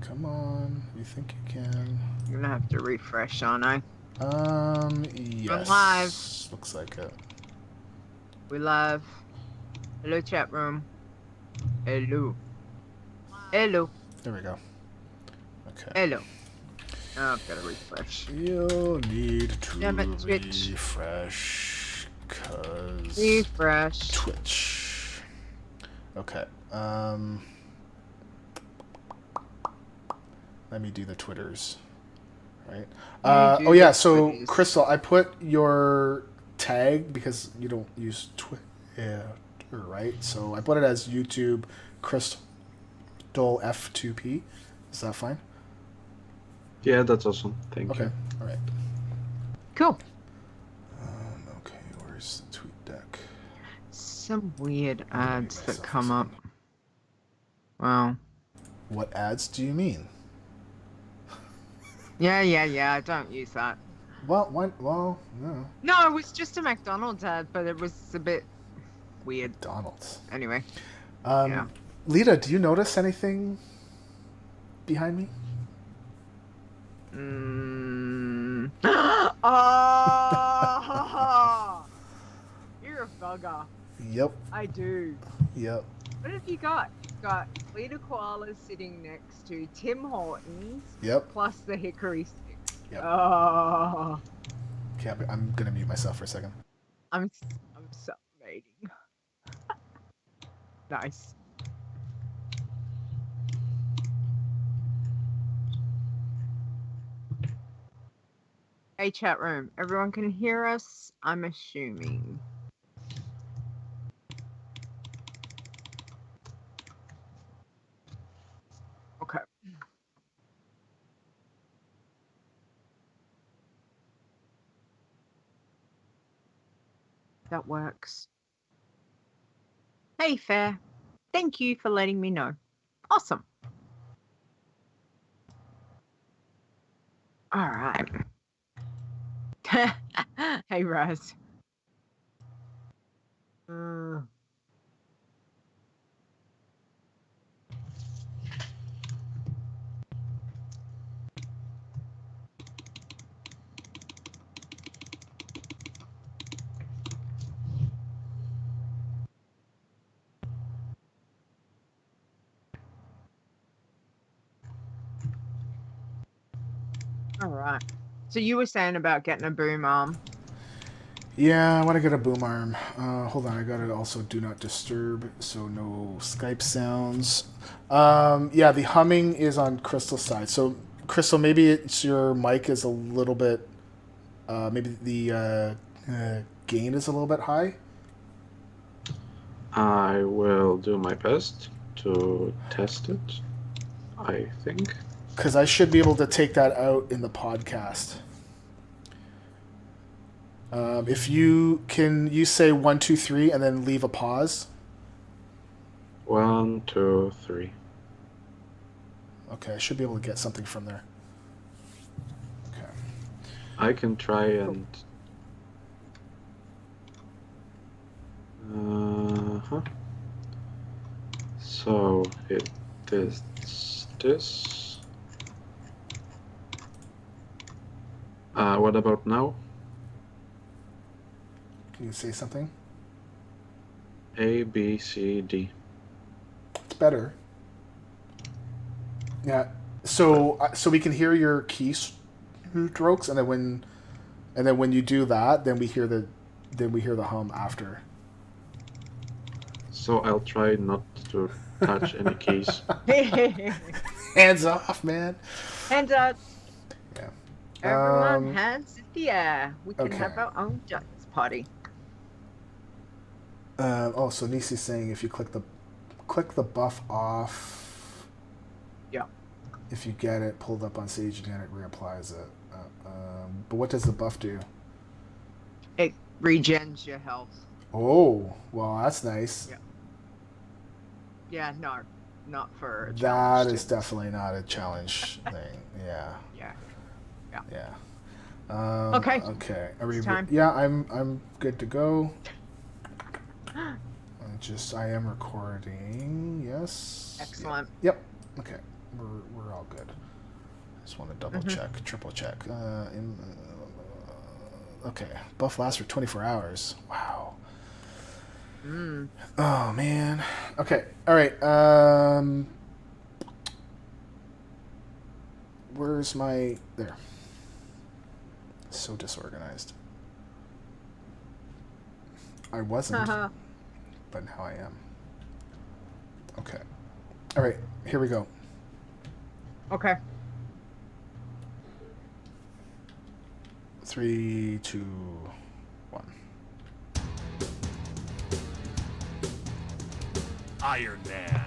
Come on. You think you can? You're gonna have to refresh, aren't I? Yes. I'm live. Looks like it. We live. Hello, chat room. Hello. Hello. There we go. Okay. Hello. Oh, I've got to refresh. You'll need to Damn it, Twitch. refresh, cause Refresh. Twitch. Okay. Let me do the Twitters. Right. Oh yeah. So Twitties. Crystal, I put your tag because you don't use Twitter, right? So I put it as YouTube Crystal F2P. Is that fine? Yeah, that's awesome. Thank you. Okay. All right. Cool. Okay. Where's the tweet deck? Some weird ads that come up. Wow. What ads do you mean? Yeah. I don't use that. Well, no. No, it was just a McDonald's ad, but it was a bit weird. McDonald's. Anyway. Yeah. Leeta, do you notice anything behind me? Oh! You're a bugger. Yep. I do. Yep. What have you got? You've got Leeta Koala sitting next to Tim Hortons. Yep. Plus the hickory sticks. Yep. Oh. Okay, I'm gonna mute myself for a second. I'm salivating. Nice. Hey, chat room. Everyone can hear us, I'm assuming. Okay. That works. Hey, Fair. Thank you for letting me know. Awesome. All right. Hey, Raz. All right. So you were saying about getting a boom arm. Yeah, I want to get a boom arm. Hold on, I gotta also do not disturb, so no Skype sounds. Yeah, the humming is on Crystal's side. So, Crystal, maybe it's your mic is a little bit, maybe the gain is a little bit high. I will do my best to test it, I think. Because I should be able to take that out in the podcast. If you say 1, 2, 3 and then leave a pause. 1, 2, 3. Okay, I should be able to get something from there. Okay. I can try and... So it is this. What about now? Can you say something? A, B, C, D. It's better. Yeah. So we can hear your keystrokes, and then when you do that, then we hear the hum after. So I'll try not to touch any keys. Hands off, man. Hands up. Yeah. Everyone, hands in the air. We can okay. have our own justice party. So Nisi's saying if you click the buff off. Yeah. If you get it pulled up on Sage again, it reapplies it. But what does the buff do? It regens your health. Oh, well, that's nice. Yeah. Yeah, no, not for a that challenge. Is definitely not a challenge thing. Yeah. Okay. Okay. Are we? Time. Yeah, I'm good to go. I am recording. Yes. Excellent. Yep. Okay. we're all good. Just want to double check, triple check. Okay, buff lasts for 24 hours. Wow. Oh man. Okay. All right. Where's my there? So disorganized. I wasn't, but now I am. Okay. All right. Here we go. Okay. 3, 2, 1. Iron Man.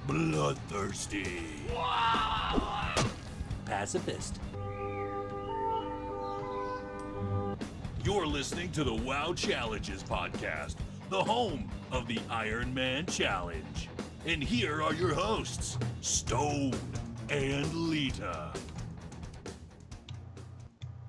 Bloodthirsty. Pacifist. You're listening to the WoW Challenges podcast, the home of the Iron Man Challenge. And here are your hosts, Stone and Leeta.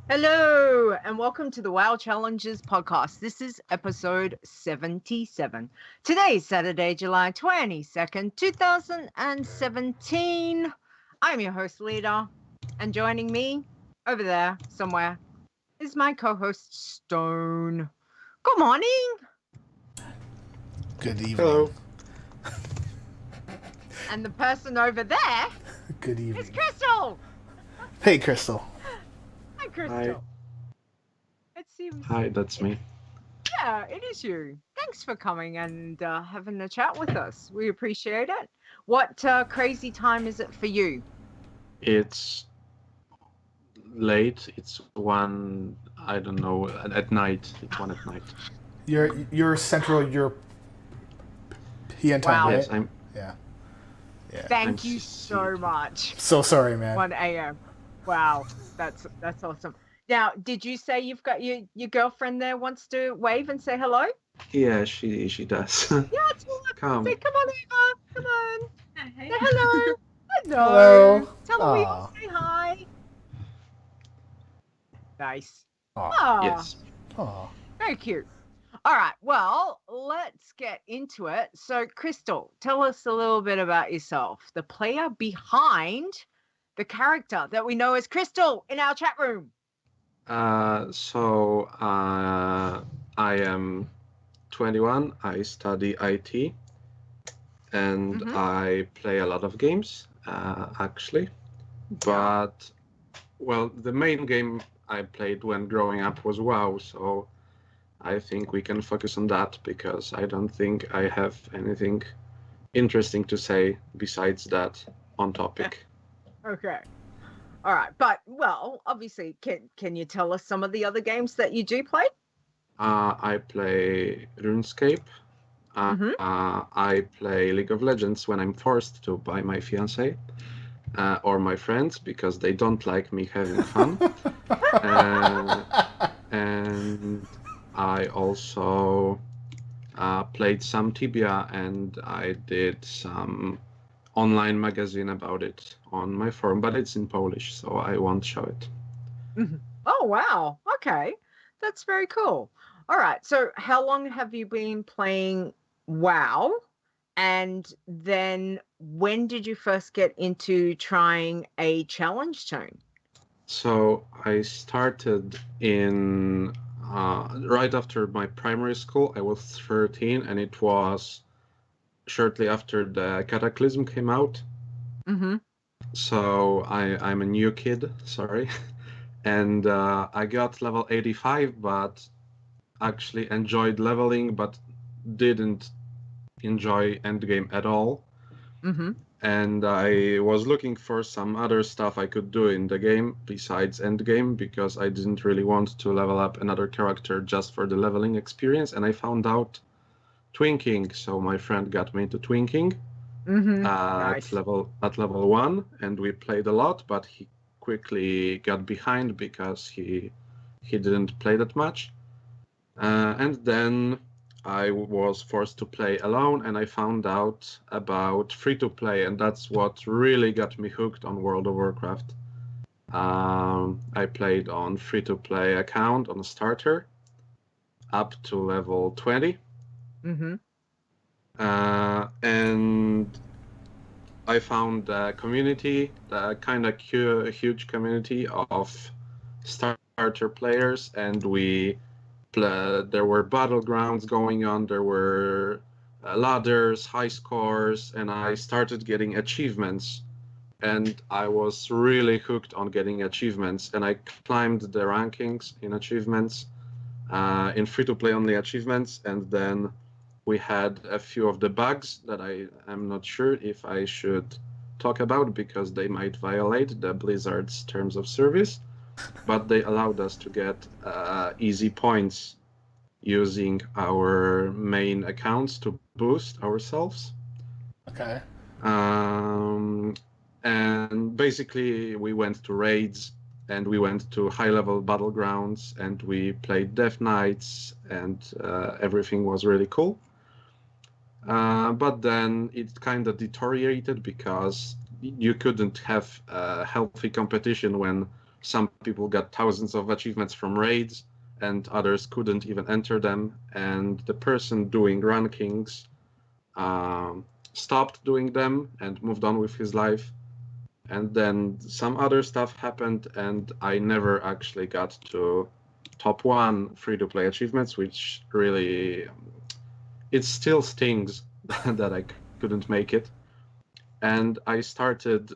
Hello, and welcome to the WoW Challenges podcast. This is episode 77. Today is Saturday, July 22nd, 2017. I'm your host, Leeta, and joining me over there somewhere is my co-host, Stone. Good morning. Good evening. Hello. And the person over there Good evening. is Crystal. Hey, Crystal. Hi, Crystal. Hi. It seems... Hi, that's me. Yeah, it is you. Thanks for coming and having a chat with us. We appreciate it. What crazy time is it for you? It's late. It's 1, I don't know, at night. It's 1 at night. You're Central European time, Wow. right? Yes, I'm. Yeah. Thank I'm you so much. So sorry, man. 1 a.m. Wow, that's awesome. Now, did you say you've got your girlfriend there wants to wave and say hello? Yeah, she does. Yeah, it's all right. Come. Say, come on over. Come on. Hey. Say hello. Hello. Hello. Tell her we Aw. all say hi. Nice. Aw. Aw. Yes. Aw. Very cute. All right. Well, let's get into it. So, Crystal, tell us a little bit about yourself, the player behind the character that we know as Crystal in our chat room. I am 21. I study IT, and I play a lot of games, actually. But, well, the main game I played when growing up was WoW, so I think we can focus on that because I don't think I have anything interesting to say besides that on topic. Okay. All right. But, well, obviously, can you tell us some of the other games that you do play? I play RuneScape. I play League of Legends when I'm forced to by my fiancé or my friends because they don't like me having fun. And I also played some Tibia, and I did some online magazine about it on my forum, but it's in Polish, so I won't show it. Oh, wow. Okay. That's very cool. All right. So how long have you been playing WoW? And then when did you first get into trying a challenge tone? So I started in right after my primary school. I was 13, and it was shortly after the Cataclysm came out. So I'm a new kid, sorry. And I got level 85, but actually enjoyed leveling, but didn't enjoy endgame at all. And I was looking for some other stuff I could do in the game besides endgame because I didn't really want to level up another character just for the leveling experience. And I found out twinking, so my friend got me into twinking Nice. at level 1, and we played a lot, but he quickly got behind because he didn't play that much. And then I was forced to play alone, and I found out about free-to-play, and that's what really got me hooked on World of Warcraft. I played on free-to-play account on a starter up to level 20. And I found a community, a kind of huge community of starter players, and there were battlegrounds going on. There were ladders, high scores, and I started getting achievements. And I was really hooked on getting achievements, and I climbed the rankings in achievements, in free-to-play only achievements, and then we had a few of the bugs that I am not sure if I should talk about because they might violate the Blizzard's terms of service, but they allowed us to get easy points using our main accounts to boost ourselves. Okay. And basically, we went to raids and we went to high-level battlegrounds and we played Death Knights, and everything was really cool. But then it kind of deteriorated because you couldn't have healthy competition when some people got thousands of achievements from raids and others couldn't even enter them. And the person doing rankings stopped doing them and moved on with his life. And then some other stuff happened, and I never actually got to top 1 free-to-play achievements, which really, it still stings that I couldn't make it. And I started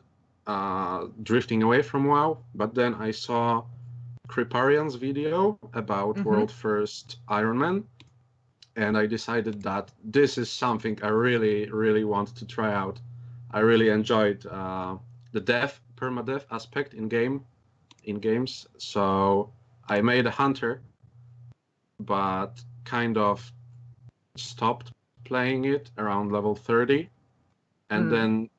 drifting away from WoW, but then I saw Kriparian's video about World First Iron Man, and I decided that this is something I really, really want to try out. I really enjoyed the permadeath aspect in games. So I made a hunter, but kind of stopped playing it around level 30, and then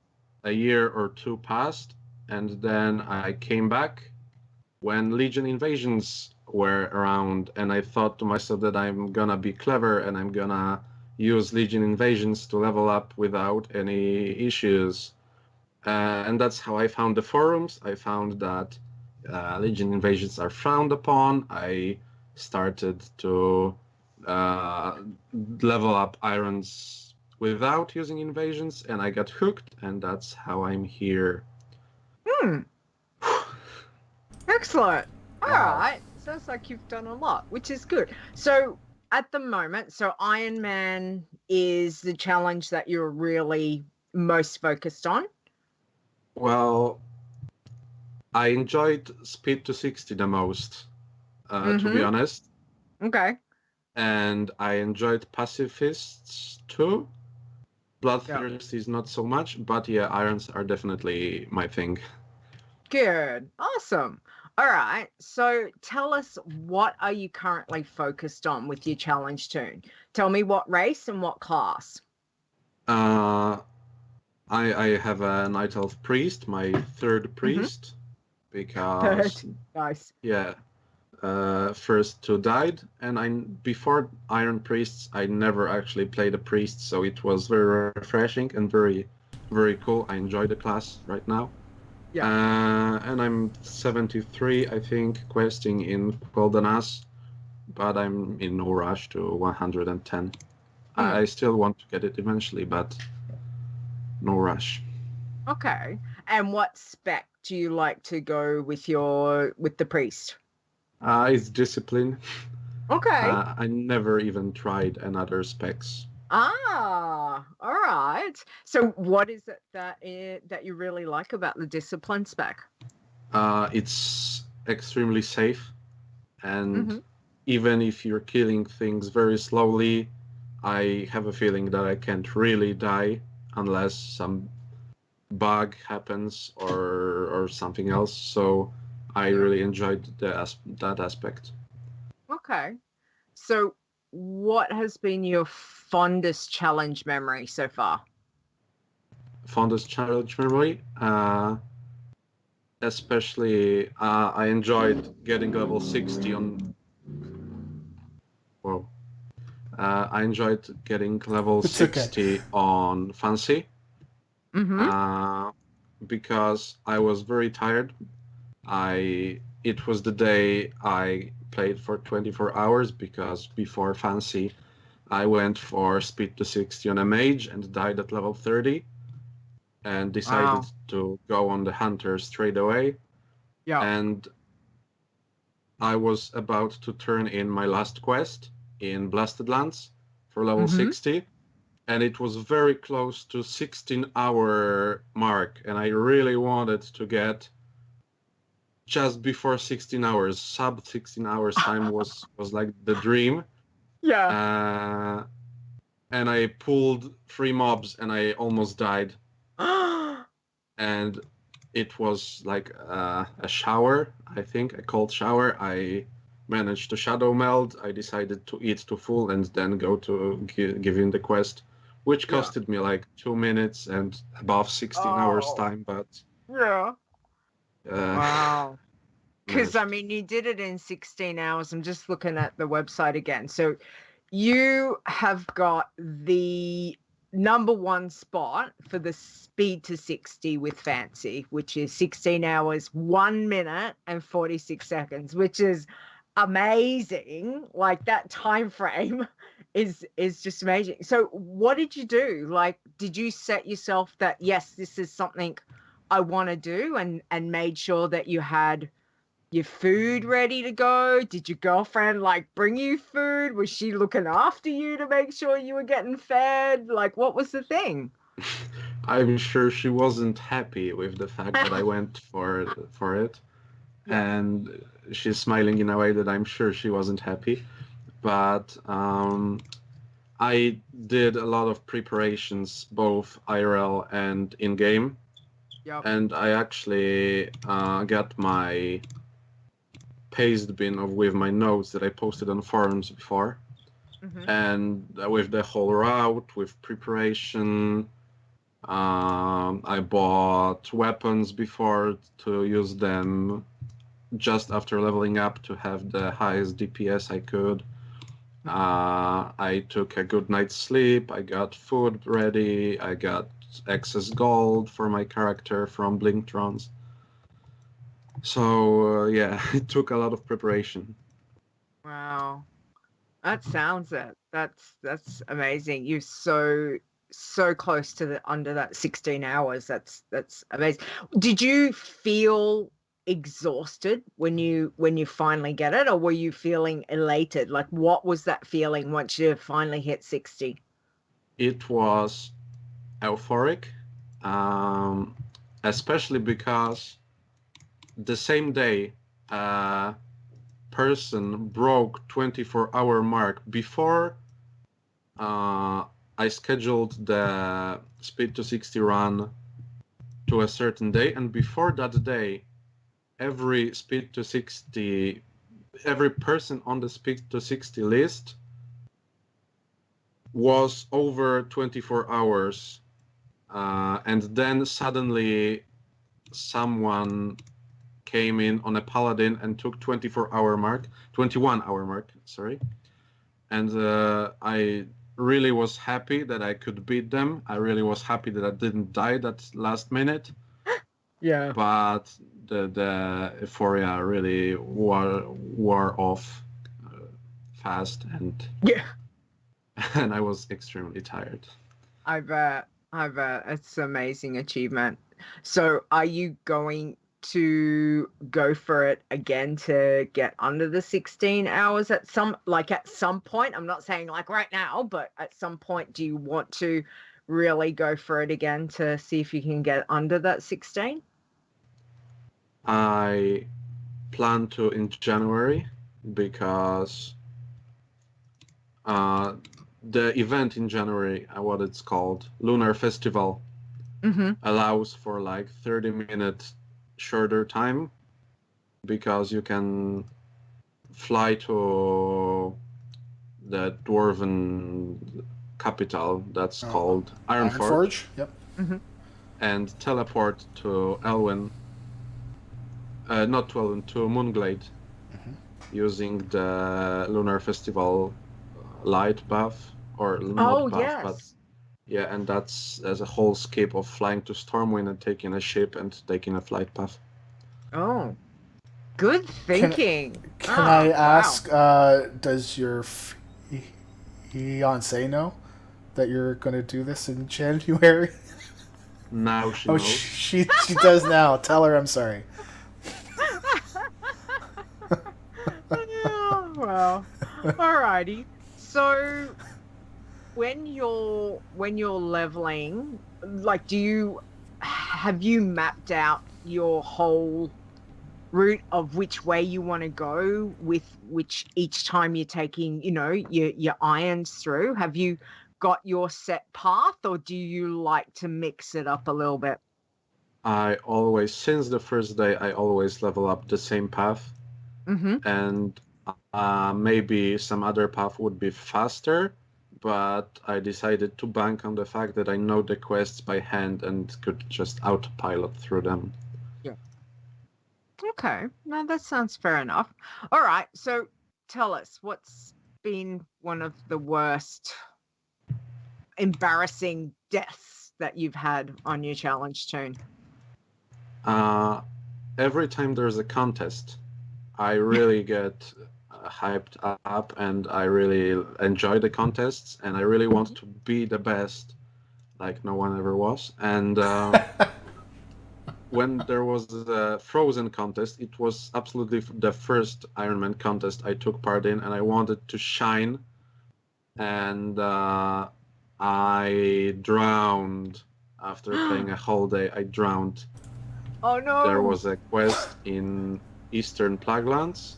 a year or two passed, and then I came back when Legion invasions were around, and I thought to myself that I'm gonna be clever and I'm gonna use Legion invasions to level up without any issues. And that's how I found the forums. I found that Legion invasions are frowned upon. I started to level up irons without using invasions, and I got hooked, and that's how I'm here. Excellent. All Wow. right. Sounds like you've done a lot, which is good. So at the moment, Iron Man is the challenge that you're really most focused on. Well, I enjoyed Speed to 60 the most, to be honest. Okay. And I enjoyed Pacifists too. Bloodthirst is not so much, but yeah, irons are definitely my thing. Good. Awesome. All right. So tell us, what are you currently focused on with your challenge toon? Tell me what race and what class. I have a Night Elf Priest, my third priest, because Nice. yeah, first two died, and before Iron Priests I never actually played a priest, so it was very refreshing and very, very cool. I enjoy the class right now. Yeah. And I'm 73, I think, questing in Golden Ass, but I'm in no rush to 110. I still want to get it eventually, but no rush. Okay. And what spec do you like to go with the priest? It's discipline. Okay. I never even tried another specs. All right. So what is it that you really like about the discipline spec? It's extremely safe, and even if you're killing things very slowly, I have a feeling that I can't really die unless some bug happens or something else. So I really enjoyed that aspect. Okay. So what has been your fondest challenge memory so far? Fondest challenge memory? Especially, I enjoyed getting level 60 on... Whoa. I enjoyed getting level 60 on Fancy. Because I was very tired. It was the day I played for 24 hours, because before Fancy I went for Speed to 60 on a mage and died at level 30. and decided to go on the hunter straight away. Yeah. And I was about to turn in my last quest in Blasted Lands for level 60, and it was very close to 16-hour mark, and I really wanted to get just before 16 hours. Sub 16 hours time was like the dream. Yeah. And I pulled 3 mobs and I almost died. And it was like a shower, I think, a cold shower. I managed to shadow meld. I decided to eat to full and then go to give in the quest, which costed me like 2 minutes and above 16 hours time. But Yeah. Wow. Because, managed. I mean, you did it in 16 hours. I'm just looking at the website again. So you have got the #1 spot for the speed to 60 with Fancy, which is 16 hours, 1 minute and 46 seconds, which is amazing. Like, that time frame is just amazing. So what did you do? Like, did you set yourself that, yes, this is something I want to do, and made sure that you had your food ready to go? Did your girlfriend like bring you food? Was she looking after you to make sure you were getting fed? Like, what was the thing? I'm sure she wasn't happy with the fact that I went for it. Yeah. And she's smiling in a way that I'm sure she wasn't happy. But I did a lot of preparations, both IRL and in-game. Yep. And I actually got my paste bin with my notes that I posted on forums before. And with the whole route, with preparation, I bought weapons before to use them just after leveling up to have the highest DPS I could. I took a good night's sleep. I got food ready. I got excess gold for my character from Blinktrons. So yeah, it took a lot of preparation. Wow. That sounds it. That's amazing. You're so close to the under that 16 hours. That's amazing. Did you feel exhausted when you finally get it, or were you feeling elated? Like, what was that feeling once you finally hit 60? It was euphoric, especially because the same day person broke 24-hour mark before I scheduled the speed to 60 run to a certain day, and before that day every speed to 60 every person on the speed to 60 list was over 24 hours, and then suddenly someone came in on a paladin and took 21-hour mark, sorry. And I really was happy that I could beat them. I really was happy that I didn't die that last minute. Yeah. But the euphoria really wore off fast, and Yeah. and I was extremely tired. I bet. It's an amazing achievement. So are you going to go for it again to get under the 16 hours at some point? I'm not saying like right now, but at some point, do you want to really go for it again to see if you can get under that 16? I plan to in January, because the event in January, what it's called, Lunar Festival, allows for like 30-minute shorter time, because you can fly to the dwarven capital that's called Ironforge. Yep. And teleport to Elwyn, not to Elwyn, to Moonglade, using the Lunar Festival light buff, or not buff, yes. but yeah, and there's a whole skip of flying to Stormwind and taking a ship and taking a flight path. Oh, good thinking. Can I ask, does your fiance know that you're going to do this in January? Now she Oh, knows. she does now. Tell her I'm sorry. Oh, well, alrighty. So when you're leveling, like, have you mapped out your whole route of which way you want to go with which each time you're taking, your irons through? Have you got your set path, or do you like to mix it up a little bit? Since the first day, I always level up the same path, Mm-hmm. and maybe some other path would be faster, but I decided to bank on the fact that I know the quests by hand and could just autopilot through them. Yeah. Okay. No, that sounds fair enough. All right. So tell us, what's been one of the worst embarrassing deaths that you've had on your challenge tune? Every time there's a contest, I really get hyped up and I really enjoy the contests and I really want to be the best, like no one ever was. And when there was the Frozen contest, it was absolutely the first Ironman contest I took part in, and I wanted to shine. And I drowned after playing a whole day. I drowned. Oh no. There was a quest in Eastern Plaguelands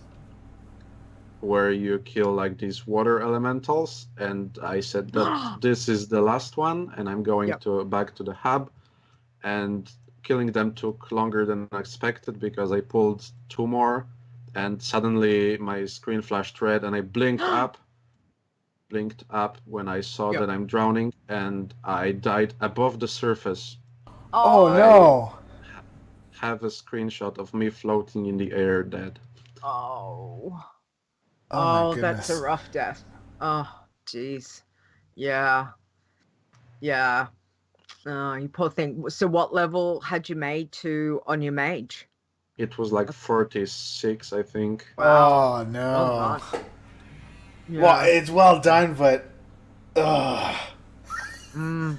where you kill like these water elementals, and I said that this is the last one, and I'm going back to the hub, and killing them took longer than expected because I pulled 2 more, and suddenly my screen flashed red, and I blinked up when I saw that I'm drowning, and I died above the surface. Oh no! I have a screenshot of me floating in the air dead. Oh. Oh, that's a rough death. Oh, jeez. Yeah. Yeah. Oh, you poor thing. So what level had you made to on your mage? It was like 46, I think. Wow. Oh no! Well done. Yeah. Well, it's well done, but oh, you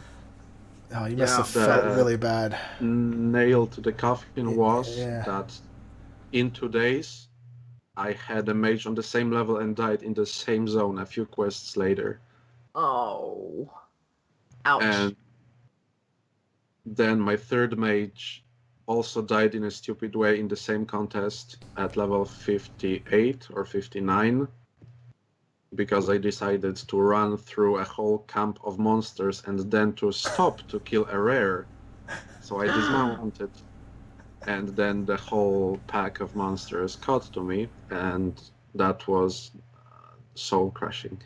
must have felt really bad. Nail to the coffin was that in 2 days I had a mage on the same level and died in the same zone a few quests later. Oh. Ouch. And then my third mage also died in a stupid way in the same contest at level 58 or 59 because I decided to run through a whole camp of monsters and then to stop to kill a rare. So I dismounted, and then the whole pack of monsters caught to me, and that was soul crushing.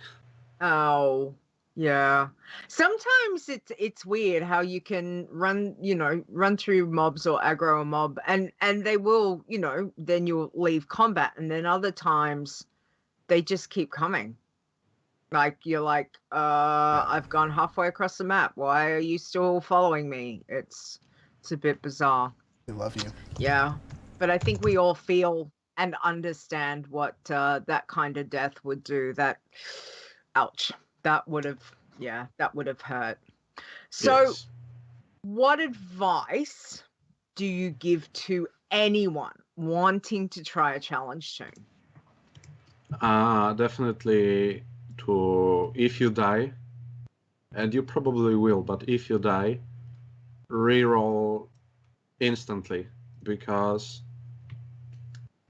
Oh, yeah. Sometimes it's weird how you can run through mobs or aggro a mob and they will, then you'll leave combat, and then other times they just keep coming. Like you're like, I've gone halfway across the map. Why are you still following me? It's a bit bizarre. I love you. Yeah. But I think we all feel and understand what that kind of death would do. That, ouch, that would have hurt. So what advice do you give to anyone wanting to try a challenge tune? Definitely if you die, and you probably will, but if you die, reroll instantly, because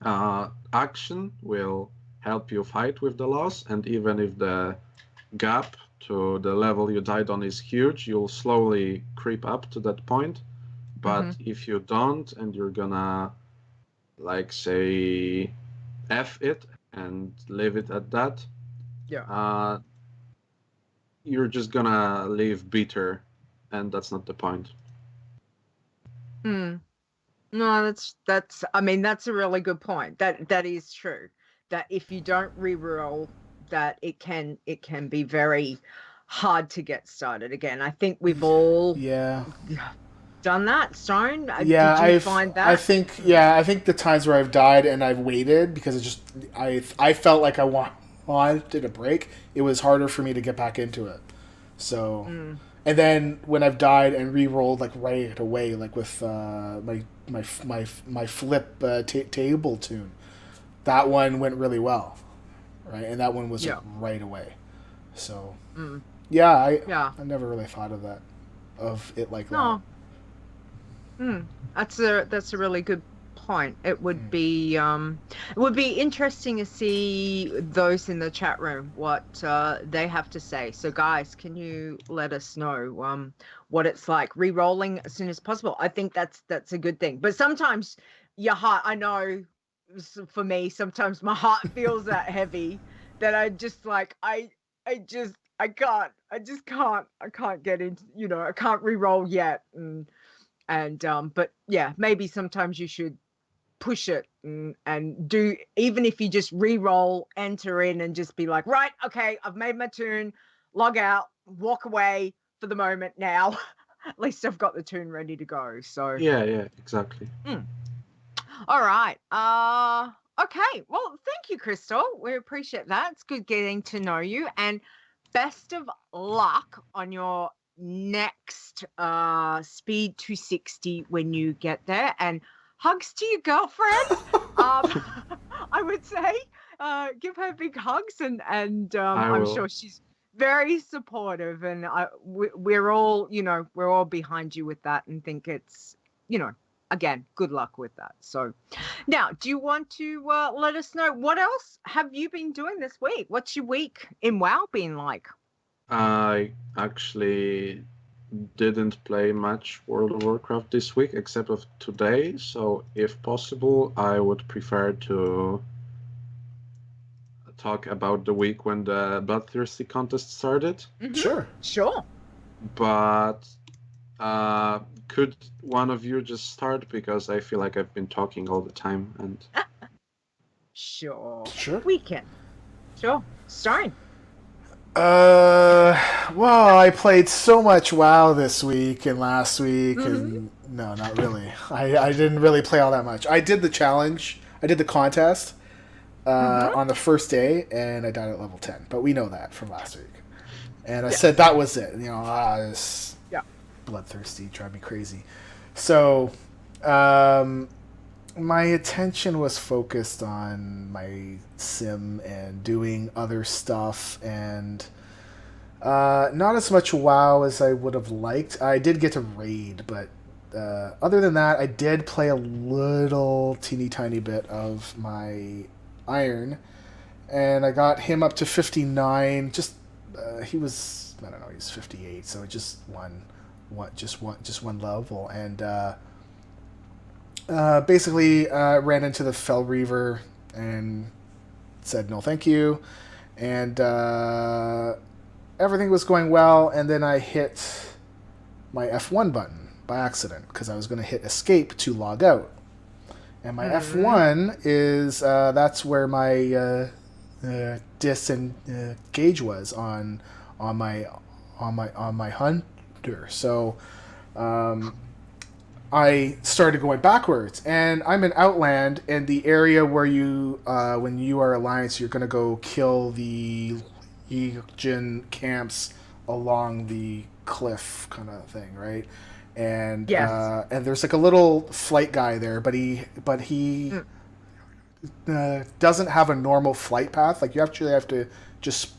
action will help you fight with the loss, and even if the gap to the level you died on is huge, you'll slowly creep up to that point. But if you don't, and you're gonna, like, say, F it and leave it at that, you're just gonna leave bitter, and that's not the point. No, that's I mean, that's a really good point. That is true. That if you don't reroll, that it can be very hard to get started again. I think we've all done that. Stone, Yeah, did you find that? I think the times where I've died and I've waited because it just I felt like I wanted a break. It was harder for me to get back into it. So, And then when I've died and re-rolled like right away, like with my flip table tune, that one went really well, right? And that one was like right away. So I never really thought of that, of it like that. That's a really good point. It would be interesting to see those in the chat room what they have to say. So guys, can you let us know what it's like re-rolling as soon as possible? I think that's a good thing. But sometimes your heart, I know for me, sometimes my heart feels that heavy that I just like I can't get into, I can't re-roll yet. And but yeah, maybe sometimes you should push it and do, even if you just re-roll, enter in and just be like, right, okay, I've made my tune, log out, walk away for the moment now. At least I've got the tune ready to go. So yeah, exactly. All right. Okay. Well, thank you, Crystal. We appreciate that. It's good getting to know you, and best of luck on your next speed 260 when you get there, and hugs to your girlfriend. I would say give her big hugs, and I'm sure she's very supportive, and we're all behind you with that, and think it's again, good luck with that. So now, do you want to let us know what else have you been doing this week? What's your week in WoW been like? I actually didn't play much World of Warcraft this week, except of today. So if possible, I would prefer to talk about the week when the Bloodthirsty contest started. Sure. But could one of you just start, because I feel like I've been talking all the time and Sure. We can. Sure. Stone. Well, I played so much WoW this week and last week, and no, not really. I didn't really play all that much. I did the challenge. I did the contest on the first day, and I died at level 10. But we know that from last week. And I said that was it. This Bloodthirsty drive me crazy. So, my attention was focused on my sim and doing other stuff, and not as much WoW as I would have liked. I did get to raid, but other than that, I did play a little teeny tiny bit of my Iron, and I got him up to 59. Just he was, I don't know, he's 58, so just one level, and basically ran into the Fell Reaver and said no thank you, and everything was going well, and then I hit my F1 button by accident because I was going to hit escape to log out, and my F1 is that's where my disengage was on my hunter. So I started going backwards, and I'm in Outland, and the area where you when you are Alliance, you're going to go kill the Legion camps along the cliff kind of thing, right? And and there's like a little flight guy there, but he doesn't have a normal flight path. Like you actually have to just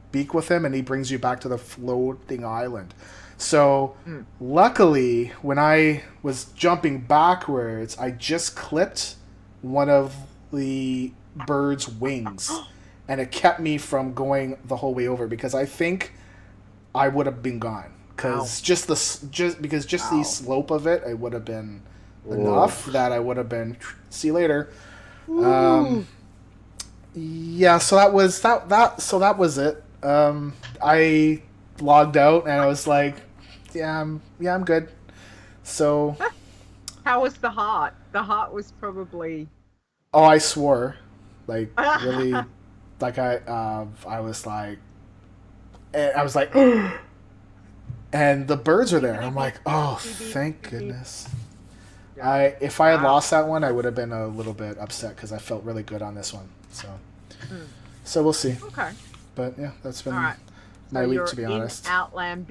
speak with him, and he brings you back to the floating island. So luckily, when I was jumping backwards, I just clipped one of the bird's wings, and it kept me from going the whole way over, because I think I would have been gone. Because just the slope of it, it would have been enough that I would have been. See you later. Yeah, so that was that. So that was it. I logged out, and I was like, I'm good. So how was the heart? The heart was probably, I swore, like really, like I was like, and the birds are there. I'm like, oh, thank goodness. If I had lost that one, I would have been a little bit upset, because I felt really good on this one. So we'll see. Okay. But yeah, that's been my week, to be honest. Outland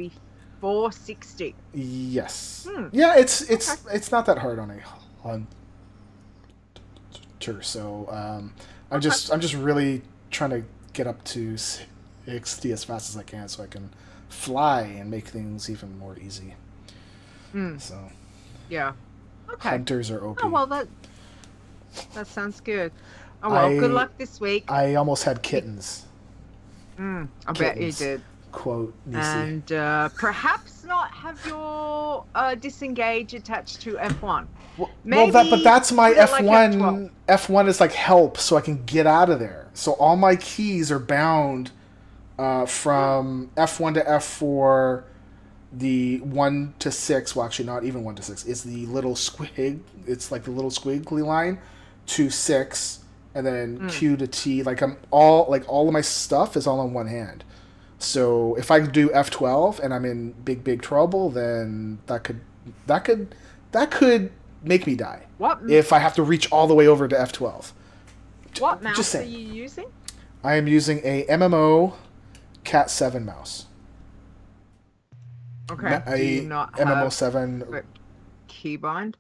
460. Yes. Yeah, it's not that hard on a hunter. So I'm just really trying to get up to 60 as fast as I can, so I can fly and make things even more easy. So Yeah. Okay. hunters are OP. Oh well, that sounds good. Oh well, good luck this week. I almost had kittens. I bet you did. Quote Nisi. And perhaps not have your disengage attached to F1. But that's my F1. Like F1 is like help, so I can get out of there. So all my keys are bound from F1 to F4. The 1 to 6, well, actually not even 1 to 6. It's the little squig. It's like the little squiggly line to 6, and then Q to T. Like all of my stuff is all on one hand. So if I do F12 and I'm in big trouble, then that could make me die. What? If I have to reach all the way over to F12. What mouse are you using? I am using a MMO Cat 7 mouse. Okay. Do you not have MMO7 keybind?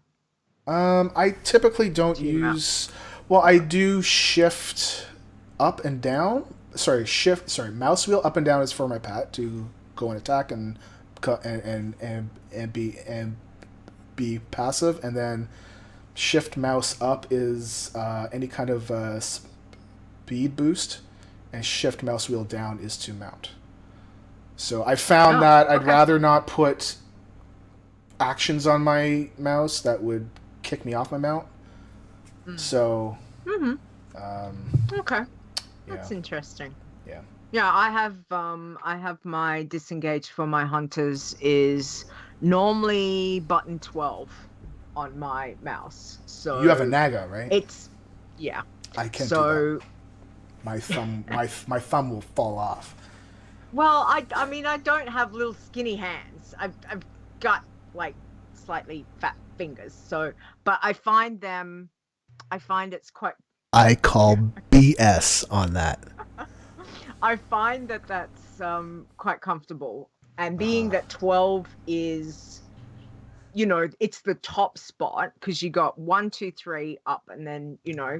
I typically don't use. Well, I do shift up and down. Mouse wheel up and down is for my pet to go and attack and be passive, and then shift mouse up is any kind of speed boost, and shift mouse wheel down is to mount. So I found that I'd rather not put actions on my mouse that would kick me off my mount. So. Okay. That's interesting. Yeah. Yeah, I have my disengage for my hunters is normally button 12 on my mouse. So you have a Naga, right? I can't do that. My thumb will fall off. Well, I mean I don't have little skinny hands. I've got like slightly fat fingers. So, but I find it's quite. I call BS on that. I find that's quite comfortable, and being that 12 is, it's the top spot because you got 1, 2, 3 up, and then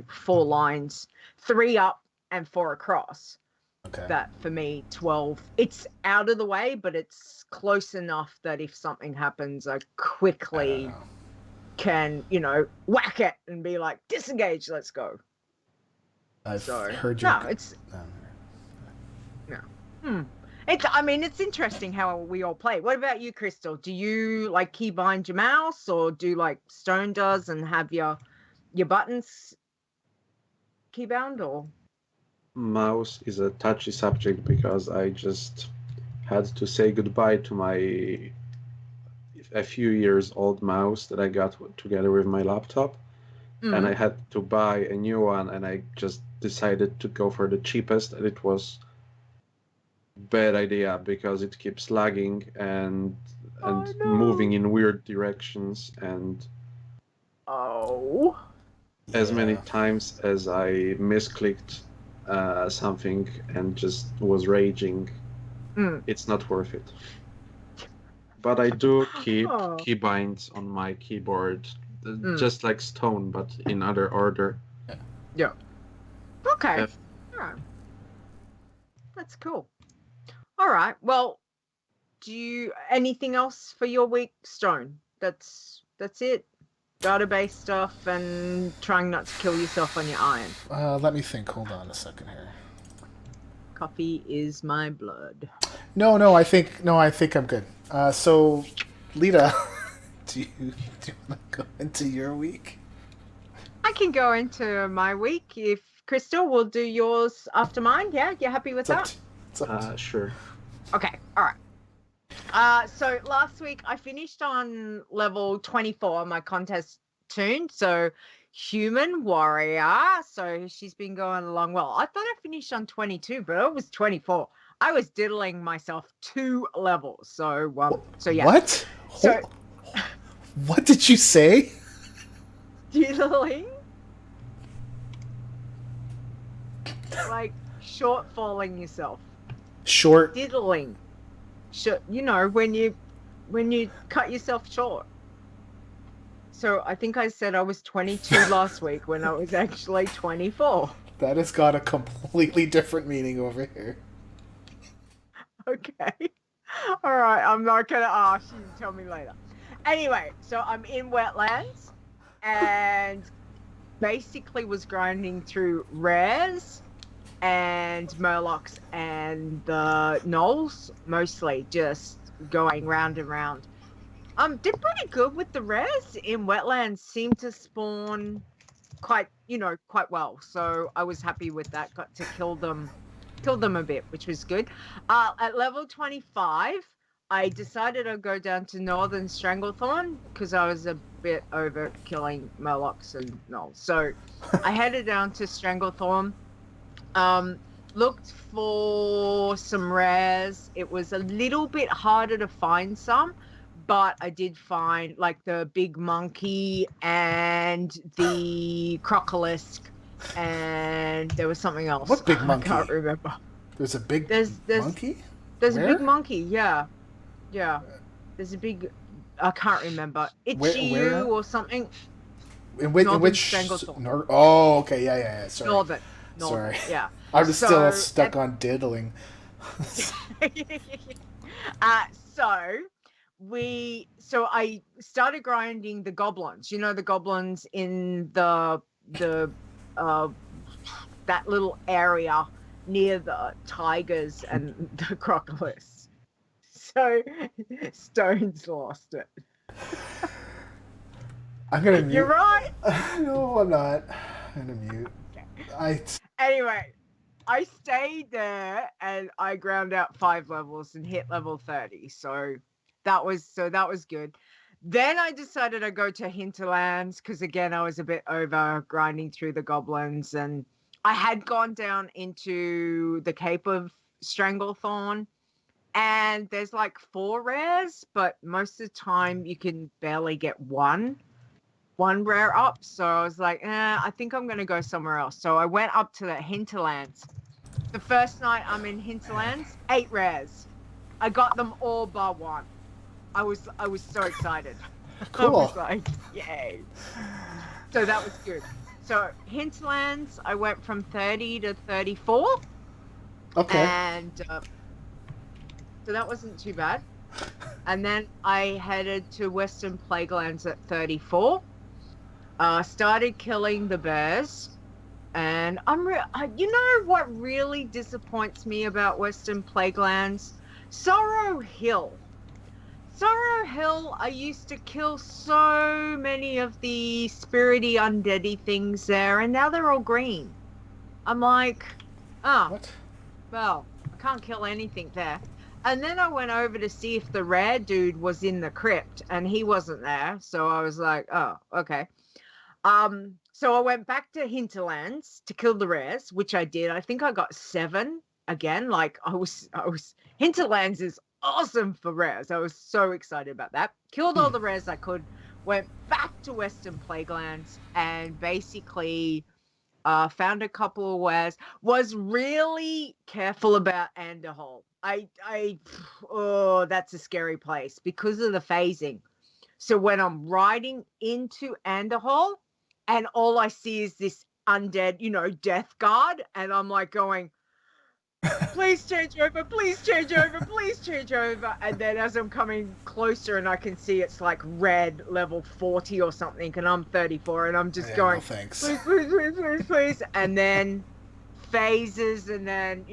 4 lines, 3 up and 4 across. Okay. That for me, 12, it's out of the way, but it's close enough that if something happens, I quickly can, whack it and be like, disengage, let's go. I've heard you. No, it's it's interesting how we all play. What about you, Crystal? Do you like keybind your mouse, or do like Stone does and have your buttons keybound? Or mouse is a touchy subject because I just had to say goodbye to my a few years old mouse that I got together with my laptop. And I had to buy a new one, and I just decided to go for the cheapest, and it was bad idea because it keeps lagging and moving in weird directions, and as many times as I misclicked something and just was raging, it's not worth it. But I do keep keybinds on my keyboard. Just like Stone, but in other order. Yeah. Okay. Yeah. That's cool. All right. Well, do you anything else for your week, Stone? That's it. Database stuff and trying not to kill yourself on your iron. Let me think. Hold on a second here. Coffee is my blood. No. I think I'm good. So, Leeta. Do you want to go into your week? I can go into my week if Crystal will do yours after mine. Yeah, you happy with that? Sure. Okay, all right. So last week I finished on level 24, my contest Toon. So human warrior. So she's been going along well. I thought I finished on 22, but it was 24. I was diddling myself 2 levels. So yeah. What? So. What did you say? Diddling? Like shortfalling yourself. Short? Diddling. When you when you cut yourself short. So I think I said I was 22 last week when I was actually 24. That has got a completely different meaning over here. Okay. All right. I'm not going to ask you to tell me later. Anyway, so I'm in wetlands and basically was grinding through rares and murlocs and the gnolls, mostly just going round and round. Did pretty good with the rares in wetlands, seemed to spawn quite well. So I was happy with that. Got to kill them a bit, which was good. At level 25, I decided I'd go down to Northern Stranglethorn because I was a bit over killing Murlocs and Gnolls. So I headed down to Stranglethorn. Looked for some rares. It was a little bit harder to find some, but I did find like the big monkey and the crocolisk, and there was something else. What big monkey? I can't remember. There's a big monkey? There's Where? a big monkey, yeah. There's a big, I can't remember. Itchy or something. In which? Stranglethorn. Oh, okay, yeah. Sorry. Northern. Sorry. Yeah. I'm still stuck on diddling. So I started grinding the goblins. You know, the goblins in the that little area near the tigers and the crocodiles. So Stone's lost it. I'm gonna mute. You're right. No, I'm not. I'm gonna mute. Anyway, I stayed there and I ground out 5 levels and hit level 30. So that was good. Then I decided I'd go to Hinterlands because again I was a bit over grinding through the goblins, and I had gone down into the Cape of Stranglethorn, and there's like 4 rares, but most of the time you can barely get one rare up. So I was like, I think I'm going to go somewhere else. So I went up to the Hinterlands. The first night I'm in Hinterlands, 8 rares. I got them all bar 1. I was so excited. Cool. I was like, yay. So that was good. So Hinterlands, I went from 30 to 34. Okay. And so that wasn't too bad. And then I headed to Western Plaguelands at 34. Started killing the bears. And you know what really disappoints me about Western Plaguelands? Sorrow Hill. Sorrow Hill, I used to kill so many of the spirity undeady things there, and now they're all green. I'm like, What? Well, I can't kill anything there. And then I went over to see if the rare dude was in the crypt, and he wasn't there. So I was like, oh, okay. So I went back to Hinterlands to kill the rares, which I did. I think I got 7 again. Like I was Hinterlands is awesome for rares. I was so excited about that. Killed all the rares I could, went back to Western Plaguelands and basically found a couple of wares. Was really careful about Anderhole. That's a scary place because of the phasing. So when I'm riding into Anderhole and all I see is this undead, death guard, and I'm like going, please change over, please change over, please change over. And then as I'm coming closer and I can see it's like red level 40 or something, and I'm 34 and I'm just going, no thanks. Please. And then phases, and then,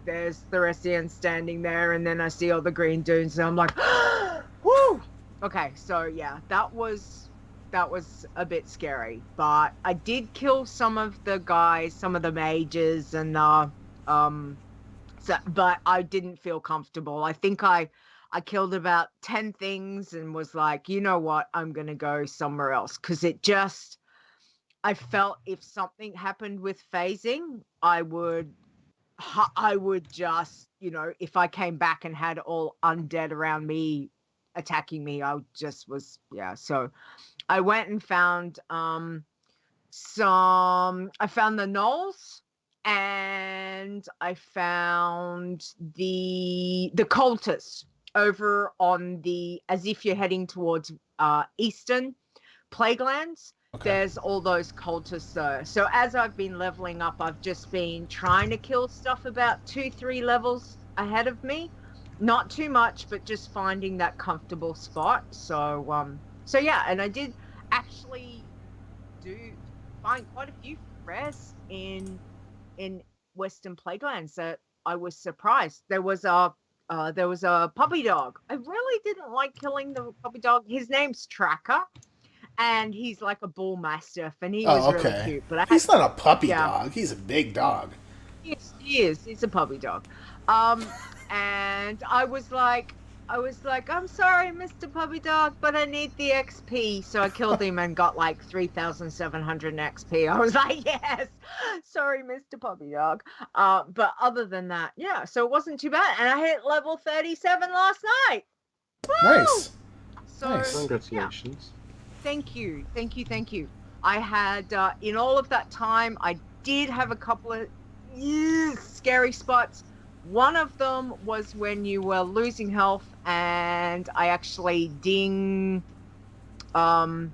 there's Thoresian standing there, and then I see all the green dunes and I'm like, woo! Okay, so yeah, that was a bit scary, but I did kill some of the guys, some of the mages, and but I didn't feel comfortable. I think I killed about 10 things and was like, you know what, I'm going to go somewhere else. Because I felt if something happened with phasing, I would just, if I came back and had all undead around me attacking me, I just was, So I went and found I found the gnolls. And I found the cultists. over on the, as if you're heading towards eastern Plaguelands. Okay. There's all those cultists there. So as I've been leveling up, I've just been trying to kill stuff about 2-3 levels ahead of me. Not too much, but just finding that comfortable spot. So yeah, and I did actually do find quite a few rares in Western Plaguelands that I was surprised. There was a puppy dog. I really didn't like killing the puppy dog. His name's Tracker, and he's like a bull mastiff, and he was really cute. But he's not a puppy dog. He's a big dog. Yes, he is. He's a puppy dog. And I was like, I'm sorry, Mr. Puppy Dog, but I need the XP. So I killed him and got like 3,700 XP. I was like, yes, sorry, Mr. Puppy Dog. But other than that, yeah, so it wasn't too bad. And I hit level 37 last night. Woo! Nice. So, Nice. Congratulations. Yeah. Thank you. I had, in all of that time, I did have a couple of scary spots. One of them was when you were losing health, and I actually dinged and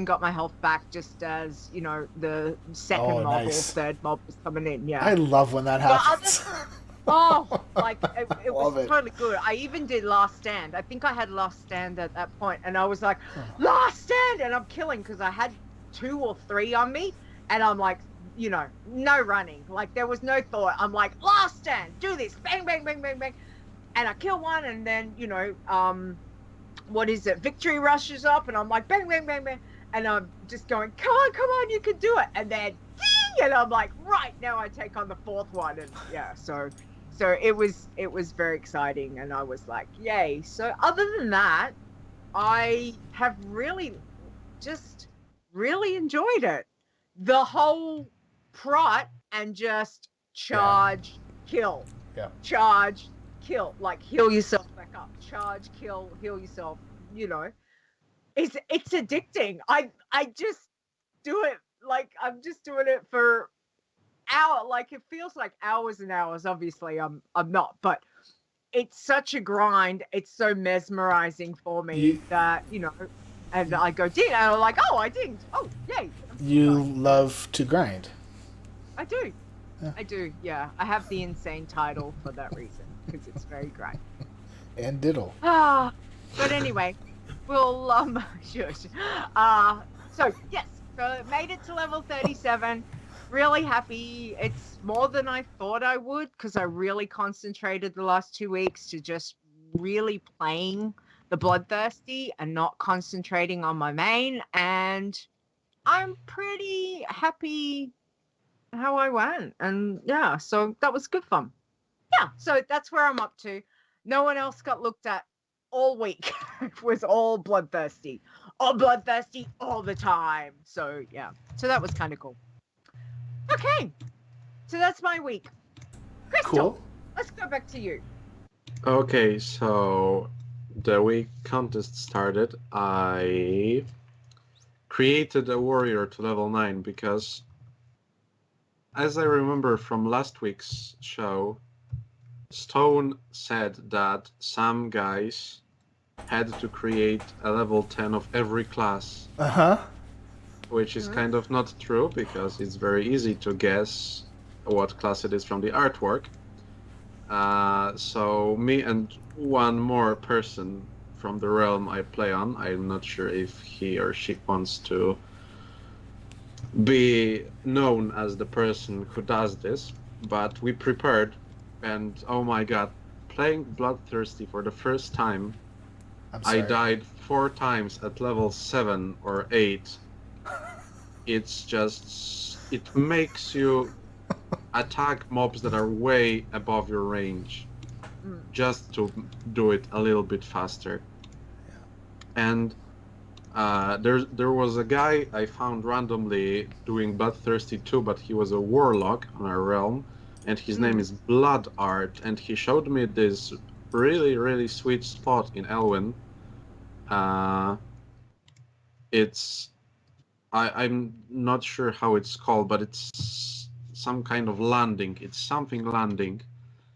got my health back just as, you know, the second mob or third mob was coming in. Yeah. I love when that happens. It was totally good. I even did Last Stand. I think I had Last Stand at that point, and I was like, Last Stand, and I'm killing because I had 2 or 3 on me, and I'm like, you know, no running. Like, there was no thought. I'm like, Last Stand, do this, bang, bang, bang, bang, bang, and I kill one, and then, you know, Victory rushes up, and I'm like, bang, bang, bang, bang, and I'm just going, come on, you can do it, and then, ding, and I'm like, right, now I take on the 4th one, and yeah, so it was very exciting, and I was like, yay. So other than that, I have really enjoyed it. The whole prot and just charge, kill, charge, kill, like heal yourself back up, charge, kill, heal yourself, you know, it's addicting. I just do it, like, I'm just doing it for hour, like, it feels like hours and hours. Obviously I'm not, but it's such a grind. It's so mesmerizing for me that, you know, and I go ding, and I'm like, oh, I dinged, oh yay. You love to grind. I do. Yeah. I do, yeah. I have the insane title for that reason, because it's very great. And diddle. But anyway, we'll shush. So yes, so made it to level 37. Really happy. It's more than I thought I would, because I really concentrated the last 2 weeks to just really playing the Bloodthirsty and not concentrating on my main, and I'm pretty happy how I went, and yeah, so that was good fun. Yeah, so that's where I'm up to. No one else got looked at all week. It was all Bloodthirsty all the time. So yeah, so that was kind of cool. Okay, so that's my week. Crystal, cool. Let's go back to you. Okay, so the week contest started. I created a warrior to level 9 because, as I remember from last week's show, Stone said that some guys had to create a level 10 of every class. Which is kind of not true, because it's very easy to guess what class it is from the artwork. So me and one more person from the realm I play on, I'm not sure if he or she wants to be known as the person who does this, but we prepared, and oh my god, playing Bloodthirsty for the first time, I died 4 times at level 7 or 8. It's just, it makes you attack mobs that are way above your range, just to do it a little bit faster. And there was a guy I found randomly doing Bloodthirsty 2, but he was a warlock on our realm, and his name is Blood Art, and he showed me this really, really sweet spot in Elwyn. I'm not sure how it's called, but it's some kind of landing. It's something landing,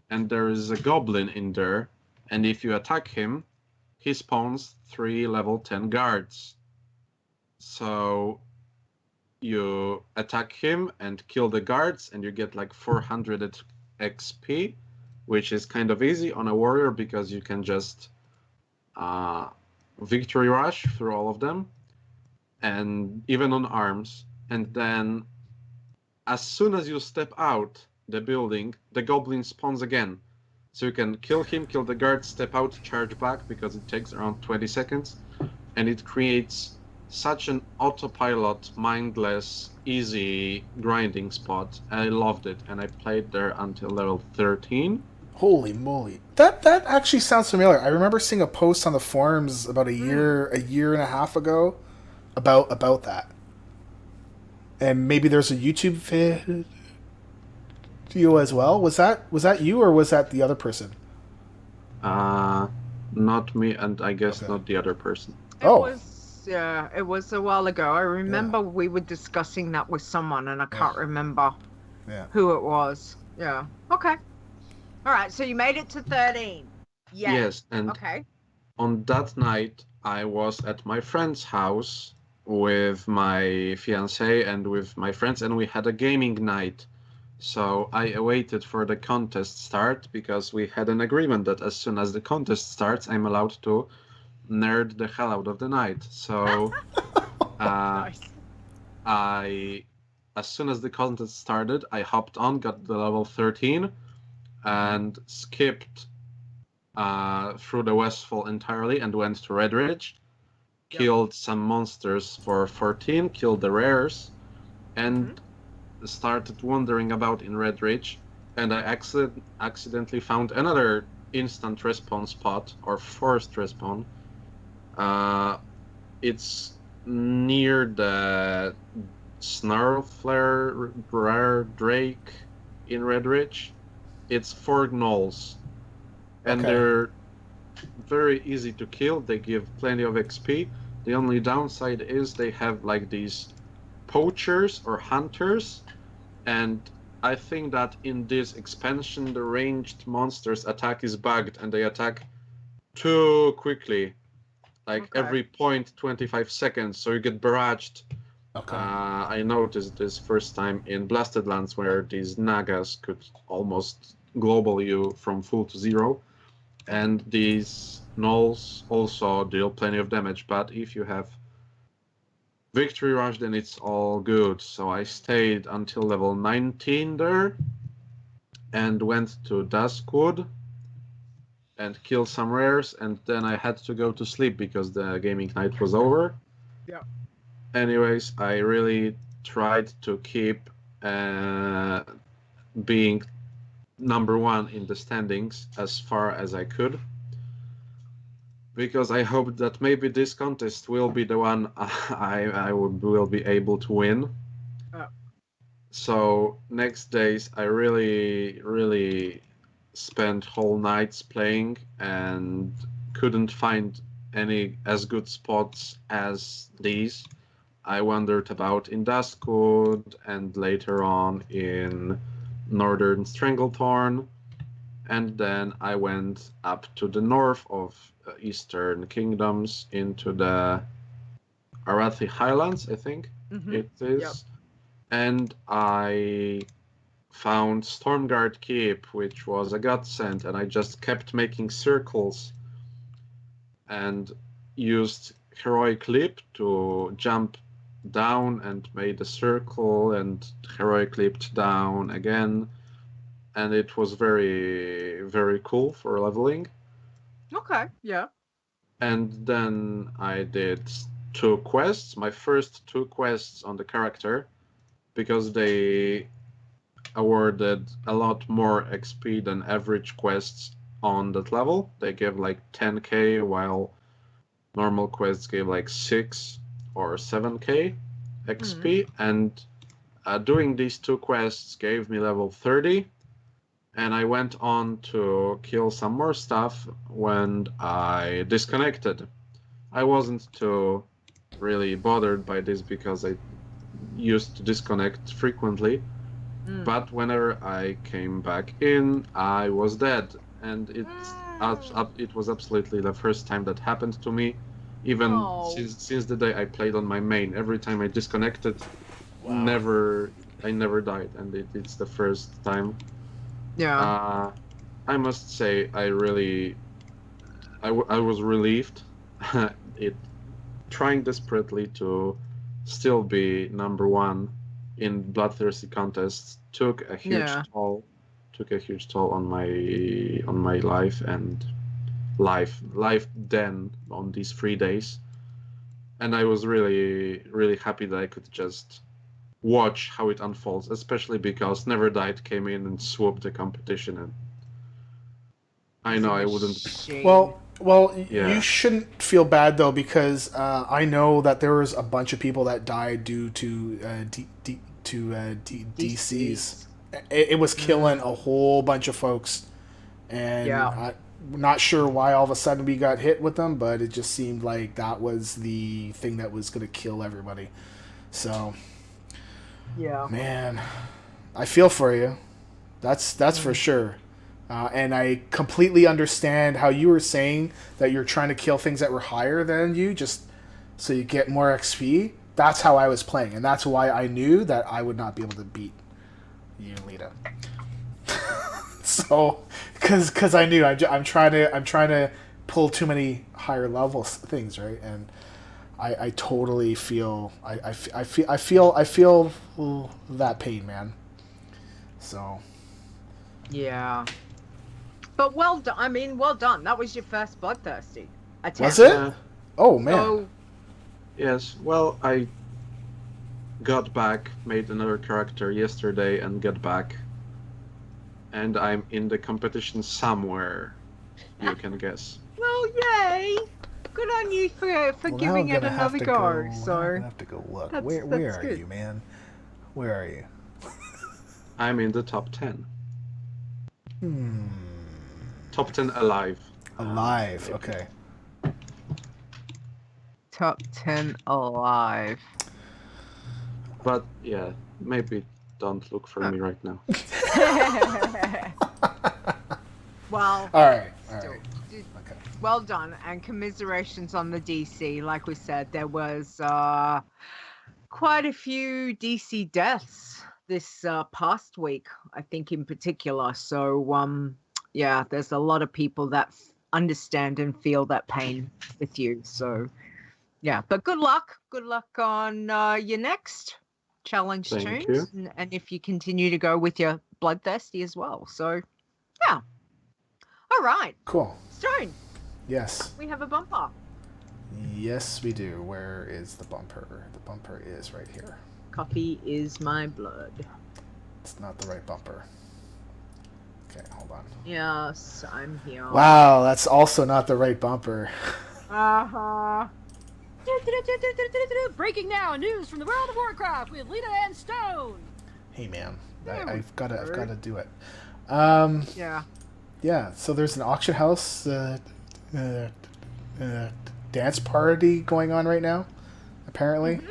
and there is a goblin in there, And if you attack him, he spawns 3 level 10 guards. So you attack him and kill the guards, and you get like 400 XP, which is kind of easy on a warrior because you can just victory rush through all of them, and even on arms. And then as soon as you step out the building, the goblin spawns again. So you can kill him, kill the guard, step out, charge back, because it takes around 20 seconds. And it creates such an autopilot, mindless, easy grinding spot. I loved it, and I played there until level 13. Holy moly. That actually sounds familiar. I remember seeing a post on the forums about a year and a half ago about that. And maybe there's a YouTube video as well. Was that you, or was that the other person? Not me, and I guess not the other person. It was a while ago. I remember we were discussing that with someone, and I can't remember who it was. Yeah. Okay. All right. So you made it to 13. Yeah. Yes, and okay. On that night, I was at my friend's house with my fiancée and with my friends, and we had a gaming night. So I awaited for the contest start, because we had an agreement that as soon as the contest starts, I'm allowed to nerd the hell out of the night. So Nice. as soon as the contest started, I hopped on, got the level 13, and skipped through the Westfall entirely and went to Red Ridge, killed some monsters for 14, killed the rares, and started wandering about in Red Ridge, and I accidentally found another instant respawn spot, or forced respawn. It's near the Snarlflare Rare Drake in Red Ridge. It's 4 gnolls, and they're very easy to kill. They give plenty of XP. The only downside is they have like these poachers or hunters, and I think that in this expansion the ranged monsters attack is bugged, and they attack too quickly, like every 0.25 seconds, so you get barraged. I noticed this first time in Blasted Lands, where these Nagas could almost global you from full to 0, and these gnolls also deal plenty of damage, but if you have victory rush, then it's all good. So I stayed until level 19 there, and went to Duskwood and killed some rares, and then I had to go to sleep because the gaming night was over. Yeah. Anyways, I really tried to keep being number 1 in the standings as far as I could, because I hoped that maybe this contest will be the one I will be able to win. So next days I really spent whole nights playing and couldn't find any as good spots as these. I wandered about in Duskwood and later on in Northern Stranglethorn, and then I went up to the north of Eastern Kingdoms into the Arathi Highlands, I think it is. Yep. And I found Stormguard Keep, which was a godsend, and I just kept making circles and used Heroic Leap to jump down and made a circle, and Heroic Leaped down again, and it was very, very cool for leveling. Okay, yeah. And then I did 2 quests, my first 2 quests on the character, because they awarded a lot more XP than average quests on that level. They gave like 10k, while normal quests gave like 6 or 7k XP. And doing these 2 quests gave me level 30, and I went on to kill some more stuff when I disconnected. I wasn't too really bothered by this because I used to disconnect frequently, but whenever I came back in, I was dead, and it It was absolutely the first time that happened to me. Even Oh. since the day I played on my main, every time I disconnected, Wow. I never died, and it's the first time. Yeah. I must say, I was relieved. It trying desperately to still be number one in bloodthirsty contests took a huge Yeah. toll. Took a huge toll on my life and life then on these 3 days. And I was really happy that I could just watch how it unfolds, especially because Never Died came in and swooped the competition, and I know I wouldn't. You shouldn't feel bad though, because I know that there was a bunch of people that died due to DCs. It was killing a whole bunch of folks, and I'm not sure why all of a sudden we got hit with them, but it just seemed like that was the thing that was going to kill everybody. So, Yeah. man, I feel for you. That's for sure. And I completely understand how you were saying that you're trying to kill things that were higher than you, just so you get more XP. That's how I was playing, and that's why I knew that I would not be able to beat you, Leeta. So, because I knew I'm trying to pull too many higher level things, right? And I totally feel I feel that pain, man. So. Yeah. But well done. I mean, well done. That was your first bloodthirsty attempt. Was it? Oh man. So, yes. Well, I got back, made another character yesterday, and got back, and I'm in the competition somewhere. You can guess. well, yay! Good on you for giving it another go. So I'm gonna have to go look. Where are you, man? Where are you? I'm in the top 10. Top 10 alive. Alive, okay. top 10 alive. But yeah, maybe don't look for me right now. Well, all right. Okay. Well done, and commiserations on the DC. Like we said, there was quite a few DC deaths this past week, I think in particular. So yeah, there's a lot of people that understand and feel that pain with you. So yeah, but good luck on your next challenge, Thank Toons, and if you continue to go with your bloodthirsty as well. So yeah, all right, cool. Stone, yes, we have a bumper. Yes, we do. Where is the bumper? The bumper is right here. Coffee is my blood. It's not the right bumper. Okay, hold on. Yes, I'm here. Wow, that's also not the right bumper. Uh-huh. Breaking now, news from the World of Warcraft with Leeta and Stone. Hey man, I've got to do it. Yeah. Yeah. So there's an auction house dance party going on right now. Apparently,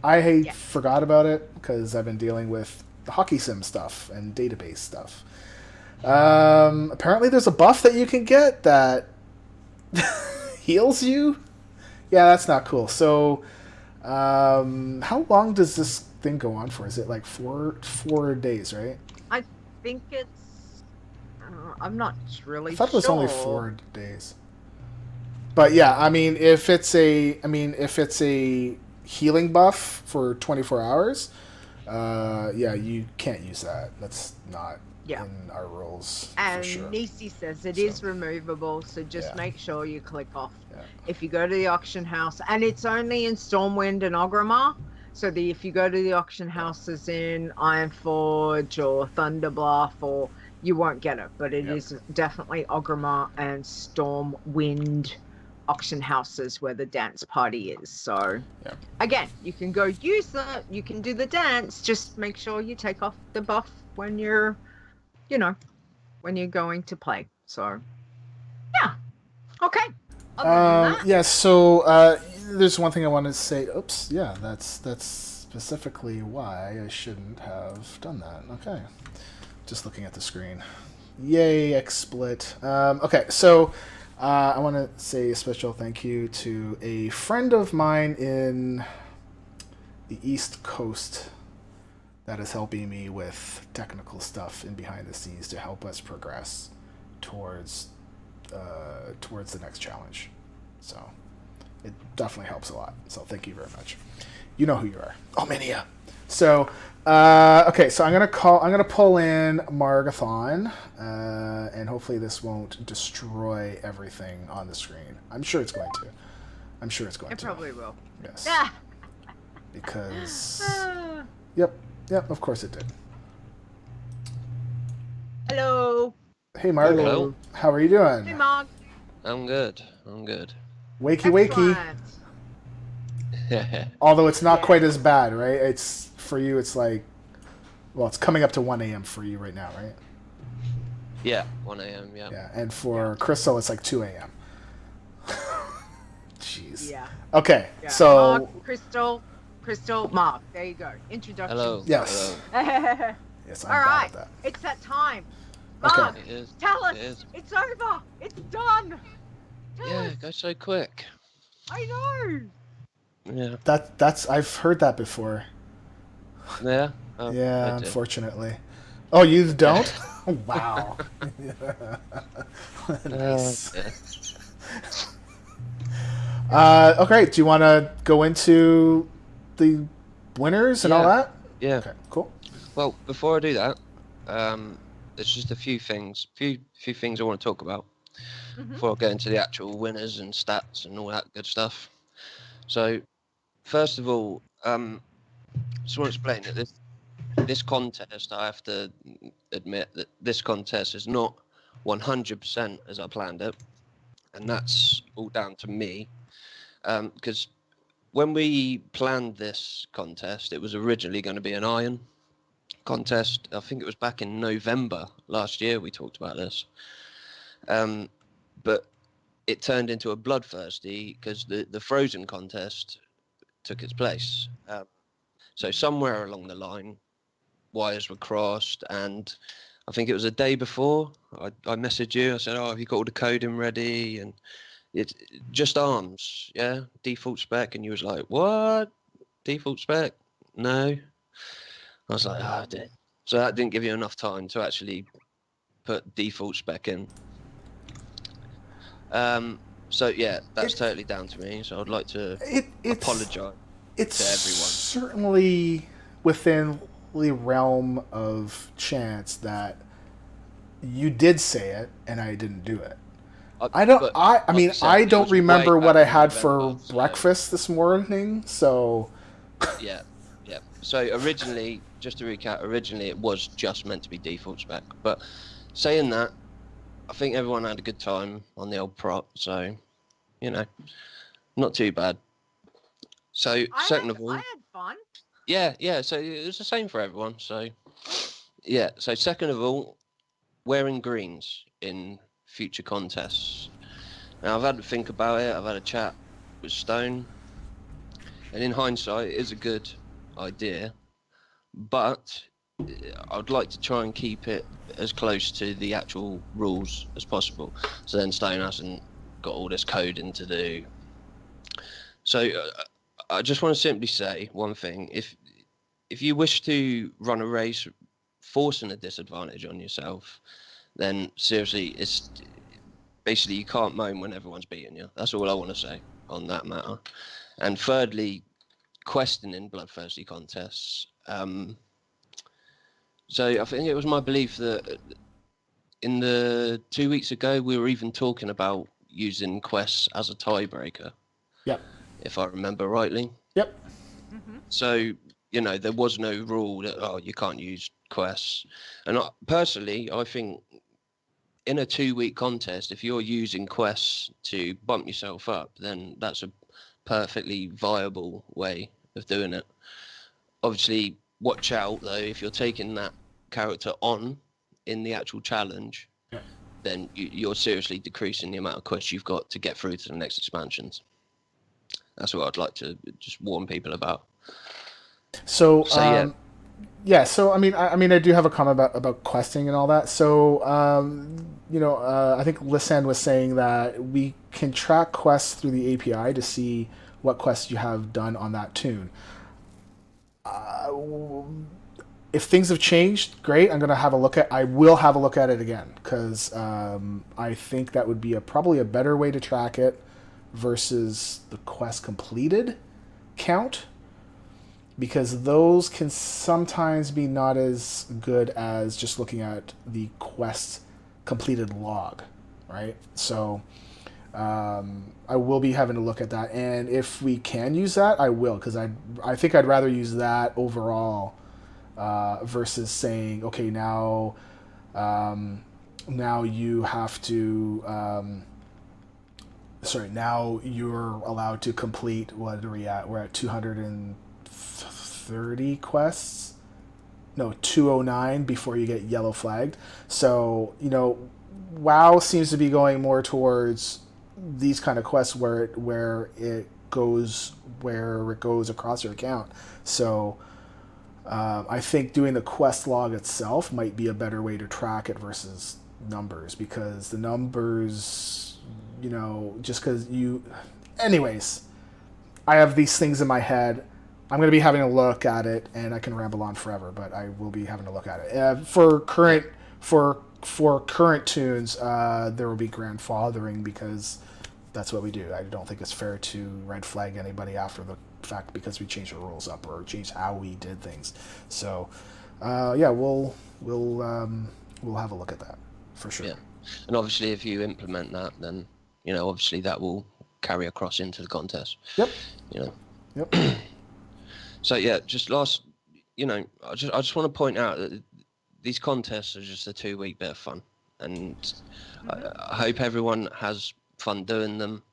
I forgot about it because I've been dealing with the hockey sim stuff and database stuff. Apparently, there's a buff that you can get that heals you. Yeah, that's not cool. So, how long does this thing go on for? Is it like four days, right? I think it's. I'm not really. I thought it was only 4 days. But yeah, I mean, if it's a healing buff for 24 hours, yeah, you can't use that. That's not in our rules. And for sure. Nisi says it is removable, so just make sure you click off. If you go to the auction house, and it's only in Stormwind and Orgrimmar, so if you go to the auction houses in Ironforge or Thunderbluff, or you won't get it, but it is definitely Orgrimmar and Stormwind auction houses where the dance party is. So again, you can go use that, you can do the dance, just make sure you take off the buff when you're when you're going to play. So yeah, okay. Other than that, so there's one thing I wanted to say. Oops, yeah, that's specifically why I shouldn't have done that. Okay, just looking at the screen. Yay, XSplit. Okay, so I want to say a special thank you to a friend of mine in the East Coast that is helping me with technical stuff and behind the scenes to help us progress towards the next challenge. So it definitely helps a lot. So thank you very much. You know who you are. Omnia. So okay, so I'm gonna pull in Margathon, and hopefully this won't destroy everything on the screen. I'm sure it's going to. It probably will. Yes. Because yep, of course it did. Hello. Hey Mark. Hello. How are you doing? Hey, Mark. I'm good. Wakey. Excellent. Although it's not Yeah. quite as bad, right? It's for you. It's like, well, it's coming up to 1 a.m. for you right now, right? Yeah, 1 a.m. Yeah. Yeah, and for Crystal, it's like 2 a.m. Jeez. Yeah. Okay, Yeah. so Mark, Crystal, Mark. There you go. Introduction. Hello. yes, Hello. yes, I'm All bad right. at that. It's that time. Okay. Mark, It is. tell us. It is. It's over. It's done. Tell Yeah, us. it goes so quick. I know. Yeah. That's I've heard that before. Yeah. Oh, Yeah, I do. unfortunately. Oh, you don't? Wow. Nice. Yeah. Okay, do you want to go into the winners and all Yeah. that? Yeah. Okay, cool. Well, before I do that, there's just a few things I want to talk about Mhm. before I get into the actual winners and stats and all that good stuff. So, first of all, just want to explain that this contest, I have to admit that this contest is not 100% as I planned it, and that's all down to me. Because when we planned this contest, it was originally going to be an iron contest. I think it was back in November last year we talked about this. But it turned into a bloodthirsty because the frozen contest took its place. So somewhere along the line, wires were crossed, and I think it was a day before I messaged you. I said, "Oh, have you got all the coding ready?" And it's just arms, yeah, default spec. And you was like, "What? Default spec? No." I was like, "Oh, dear." So that didn't give you enough time to actually put default spec in. So yeah, that's totally down to me. So I'd like to apologise. It's to everyone. certainly within the realm of chance that you did say it and I didn't do it. I don't remember what I had for breakfast this morning, so yeah. So originally, just to recap, it was just meant to be default spec. But saying that, I think everyone had a good time on the old prop, so not too bad. So second of all, I had fun. yeah. So it was the same for everyone. So yeah. So second of all, wearing greens in future contests. Now I've had to think about it. I've had a chat with Stone, and in hindsight, it is a good idea, but I'd like to try and keep it as close to the actual rules as possible. So then Stone hasn't got all this coding to do. So I just want to simply say one thing: if you wish to run a race forcing a disadvantage on yourself, then seriously, it's basically you can't moan when everyone's beating you. That's all I want to say on that matter. And thirdly, questioning bloodthirsty contests. So I think it was my belief that in the 2 weeks ago we were even talking about using quests as a tiebreaker. Yep. If I remember rightly. Yep. Mm-hmm. So there was no rule that you can't use quests. And personally, I think in a 2-week contest, if you're using quests to bump yourself up, then that's a perfectly viable way of doing it. Obviously, watch out though, if you're taking that character on in the actual challenge, then you're seriously decreasing the amount of quests you've got to get through to the next expansions. That's what I'd like to just warn people about. So yeah. Yeah, so I mean, I do have a comment about questing and all that. So, I think Lisanne was saying that we can track quests through the API to see what quests you have done on that tune. If things have changed, great. I will have a look at it again because I think that would be probably a better way to track it versus the quest completed count, because those can sometimes be not as good as just looking at the quest completed log, right? So I will be having to look at that, and if we can use that, I will, because I think I'd rather use that overall versus saying, okay, now you have to. Now you're allowed to complete. What are we at? We're at 230 quests. No, 209 before you get yellow flagged. So, WoW seems to be going more towards these kind of quests where it goes across your account. So, I think doing the quest log itself might be a better way to track it versus numbers, because the numbers, just because anyways, I have these things in my head. I'm going to be having a look at it, and I can ramble on forever, but I will be having a look at it. For current tunes, there will be grandfathering, because that's what we do. I don't think it's fair to red flag anybody after the fact because we changed the rules up or changed how we did things. So, we'll have a look at that for sure. Yeah, and obviously, if you implement that, then obviously that will carry across into the contest. Yep. Yep. So yeah, just last, I just want to point out that these contests are just a 2-week bit of fun, and I hope everyone has fun doing them.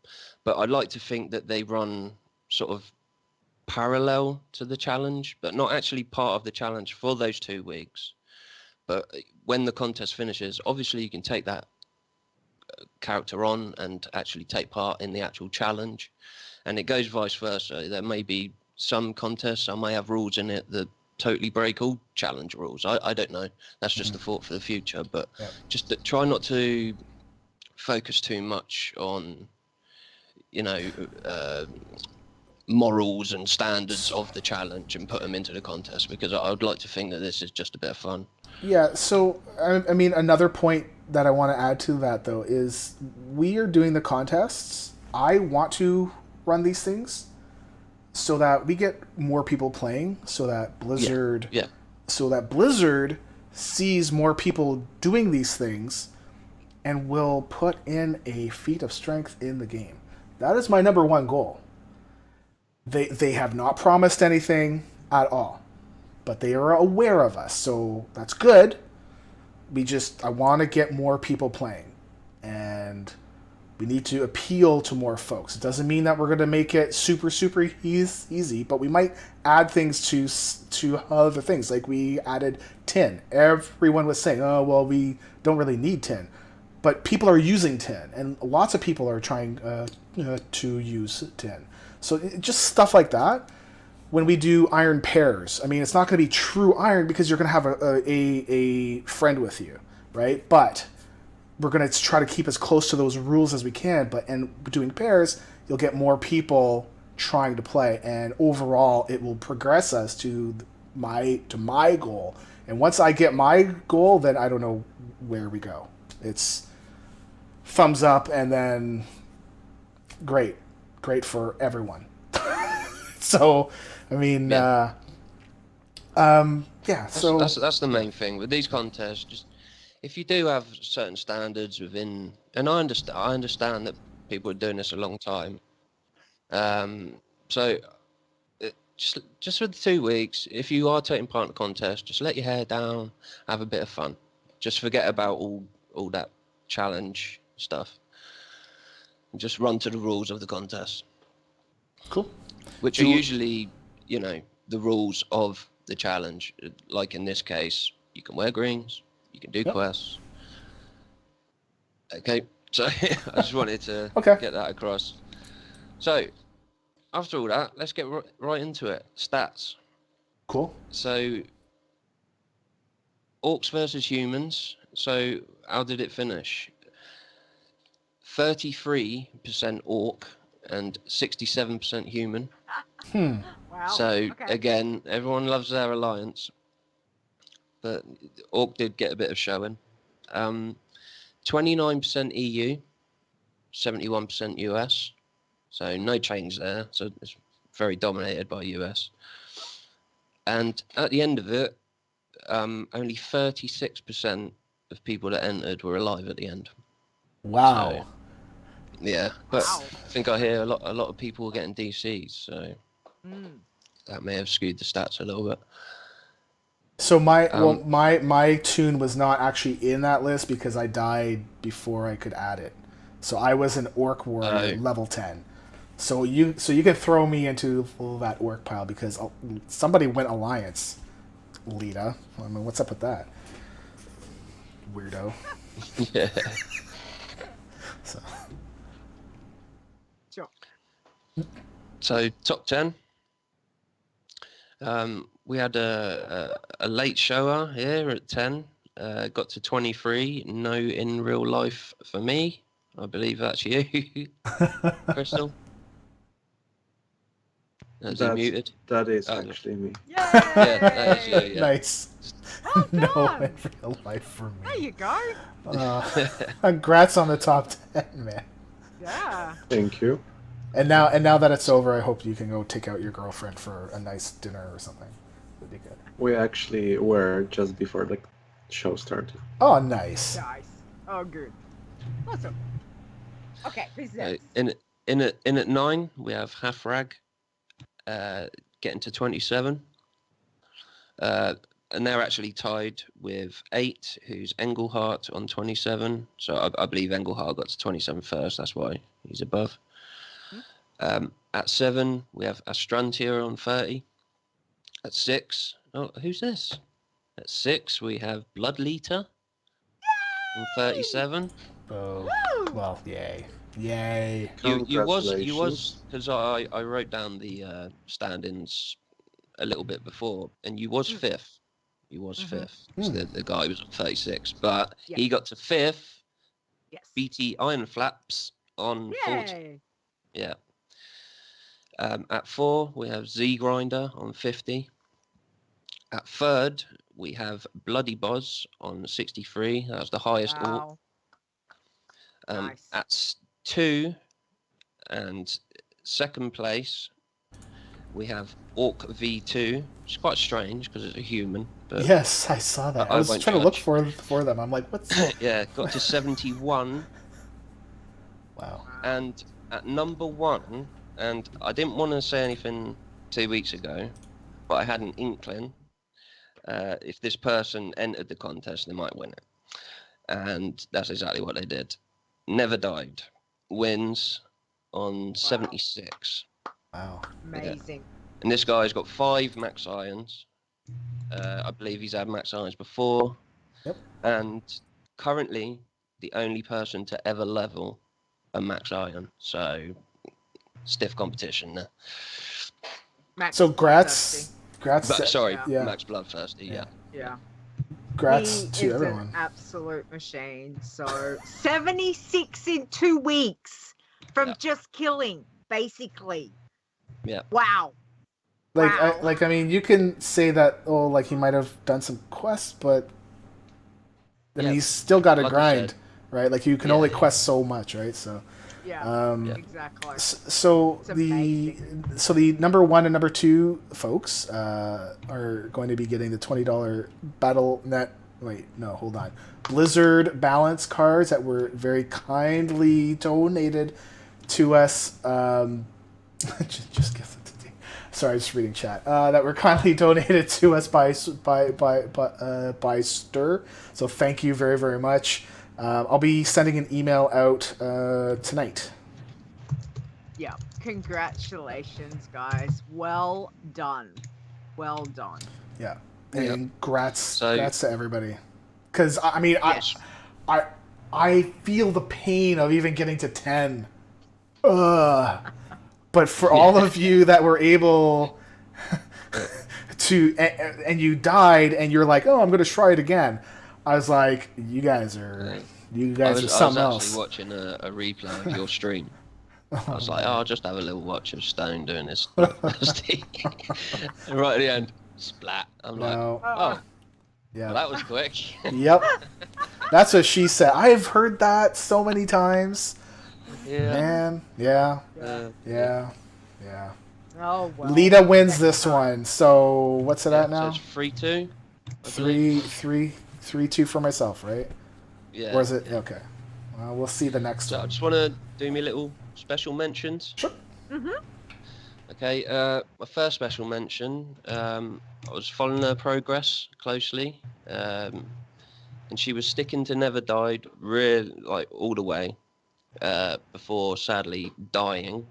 But I'd like to think that they run sort of parallel to the challenge, but not actually part of the challenge for those 2 weeks. But when the contest finishes, obviously you can take that character on and actually take part in the actual challenge, and it goes vice versa. There may be some contests, I may have rules in it that totally break all challenge rules. I don't know. That's just a thought for the future, but just try not to focus too much on morals and standards of the challenge and put them into the contest, because I would like to think that this is just a bit of fun. Yeah, so I mean, another point that I want to add to that, though, is we are doing the contests. I want to run these things so that we get more people playing, so that Blizzard sees more people doing these things and will put in a feat of strength in the game. That is my number one goal. They have not promised anything at all, but they are aware of us, so that's good. I want to get more people playing, and we need to appeal to more folks. It doesn't mean that we're going to make it super, super easy, but we might add things to other things. Like we added tin. Everyone was saying, oh, well, we don't really need tin. But people are using tin, and lots of people are trying to use tin. So just stuff like that. When we do iron pairs, I mean, it's not going to be true iron because you're going to have a friend with you, right? But we're going to try to keep as close to those rules as we can. And doing pairs, you'll get more people trying to play, and overall, it will progress us to my goal. And once I get my goal, then I don't know where we go. It's thumbs up, and then great for everyone. So, I mean, So that's the main thing with these contests. Just if you do have certain standards within, and I understand that people are doing this a long time. So just for the 2 weeks, if you are taking part in the contest, just let your hair down, have a bit of fun. Just forget about all that challenge stuff. And just run to the rules of the contest. Cool. Which are usually, the rules of the challenge. Like in this case, you can wear greens, you can do quests. Okay, so I just wanted to get that across. So, after all that, let's get right into it. Stats. Cool. So, Orcs versus humans. So how did it finish? 33% orc and 67% human. Wow. So Okay. again, everyone loves their alliance, but orc did get a bit of showing. 29% EU, 71% US. So no change there. So it's very dominated by US. And at the end of it, only 36% of people that entered were alive at the end. Wow. So, yeah, but Wow. I think I hear a lot of people were getting DCs, so Mm. that may have skewed the stats a little bit. So my tune was not actually in that list because I died before I could add it. So I was an orc warrior level 10. So you can throw me into that orc pile because somebody went alliance. Leeta. I mean, what's up with that? Weirdo. Yeah. So. Sure. So top 10. We had a late shower here at 10. Got to 23. No in real life for me. I believe that's you, Crystal. Is he muted? That is Oh, actually me. Yay! Yeah, that is you, yeah. Nice. Well No done. in real life for There me. you go. Congrats on the top 10, man. Yeah. Thank you. And now that it's over, I hope you can go take out your girlfriend for a nice dinner or something. Would be good. We actually were just before the show started. Oh, nice. Nice. Oh, good. Awesome. Okay, this is it. In at 9, we have Hafrag getting to 27. And they're actually tied with 8, who's Engelhart on 27. So I believe Engelhart got to 27 first. That's why he's above. At 7, we have Astrantia on 30. At 6, oh, who's this? At 6, we have Blood Leeta on 37. Oh, well, yay. Yay. You was Congratulations. because I wrote down the standings a little bit before, and you was 5th. You was 5th. So the guy was on 36, but Yeah. he got to 5th. Yes. BT Iron Flaps on 40. Yay. Yeah. At 4, we have Z Grinder on 50. At 3rd, we have Bloody Boz on 63. That's the highest orc. Wow. Nice. At 2 and 2nd place, we have Orc V2, which is quite strange because it's a human. But Yes, I saw that. I was won't trying to look judge. for them. I'm like, what's... yeah, got to 71. Wow. And at number 1, and I didn't want to say anything 2 weeks ago, but I had an inkling. If this person entered the contest, they might win it. And that's exactly what they did. Never Died wins on 76. Wow. Amazing. And this guy's got 5 max irons. I believe he's had max irons before. Yep. And currently the only person to ever level a max iron. So stiff competition there. Max So, Bloodthirsty. Sorry, Yeah. Max Bloodthirsty, yeah. Yeah. Congrats He to is everyone. an absolute machine. So 76 in 2 weeks from Yeah. just killing, basically. Yeah. Wow. Like, Wow. I mean, you can say that, oh, like, he might have done some quests, but I mean, Yeah, he's still got to like we grind, said. right? Like, you can only quest so much, right? So, Yeah. Yeah. Exactly. so It's the number 1 and number 2 folks are going to be getting the $20 BattleNet. Wait, no, hold on. Blizzard balance cards that were very kindly donated to us. Just give them to me. Sorry, just reading chat. That were kindly donated to us by Stir. So thank you very, very much. I'll be sending an email out tonight. Yeah. Congratulations, guys. Well done. Well done. Yeah, and congrats to everybody. Because I mean, Yes. I feel the pain of even getting to 10. But for all of you that were able and you died, and you're like, oh, I'm going to try it again. I was like, you guys are something I was else. actually watching a replay of your stream. I was like, I'll just have a little watch of Stone doing this. And right at the end, splat. I'm like, No. oh, Yeah. well, that was quick. Yep. That's what she said. I've heard that so many times. Yeah. Man. Yeah. Yeah. Oh, well. Leeta wins this one. So what's it at So now? it's 3-2. 3-2 for myself, right? Yeah. Or is it? yeah. Okay. Well, we'll see the next So I one. just want to do me little special mentions. Sure. Okay, my first special mention, I was following her progress closely, and she was sticking to Never Died really like all the way before sadly dying,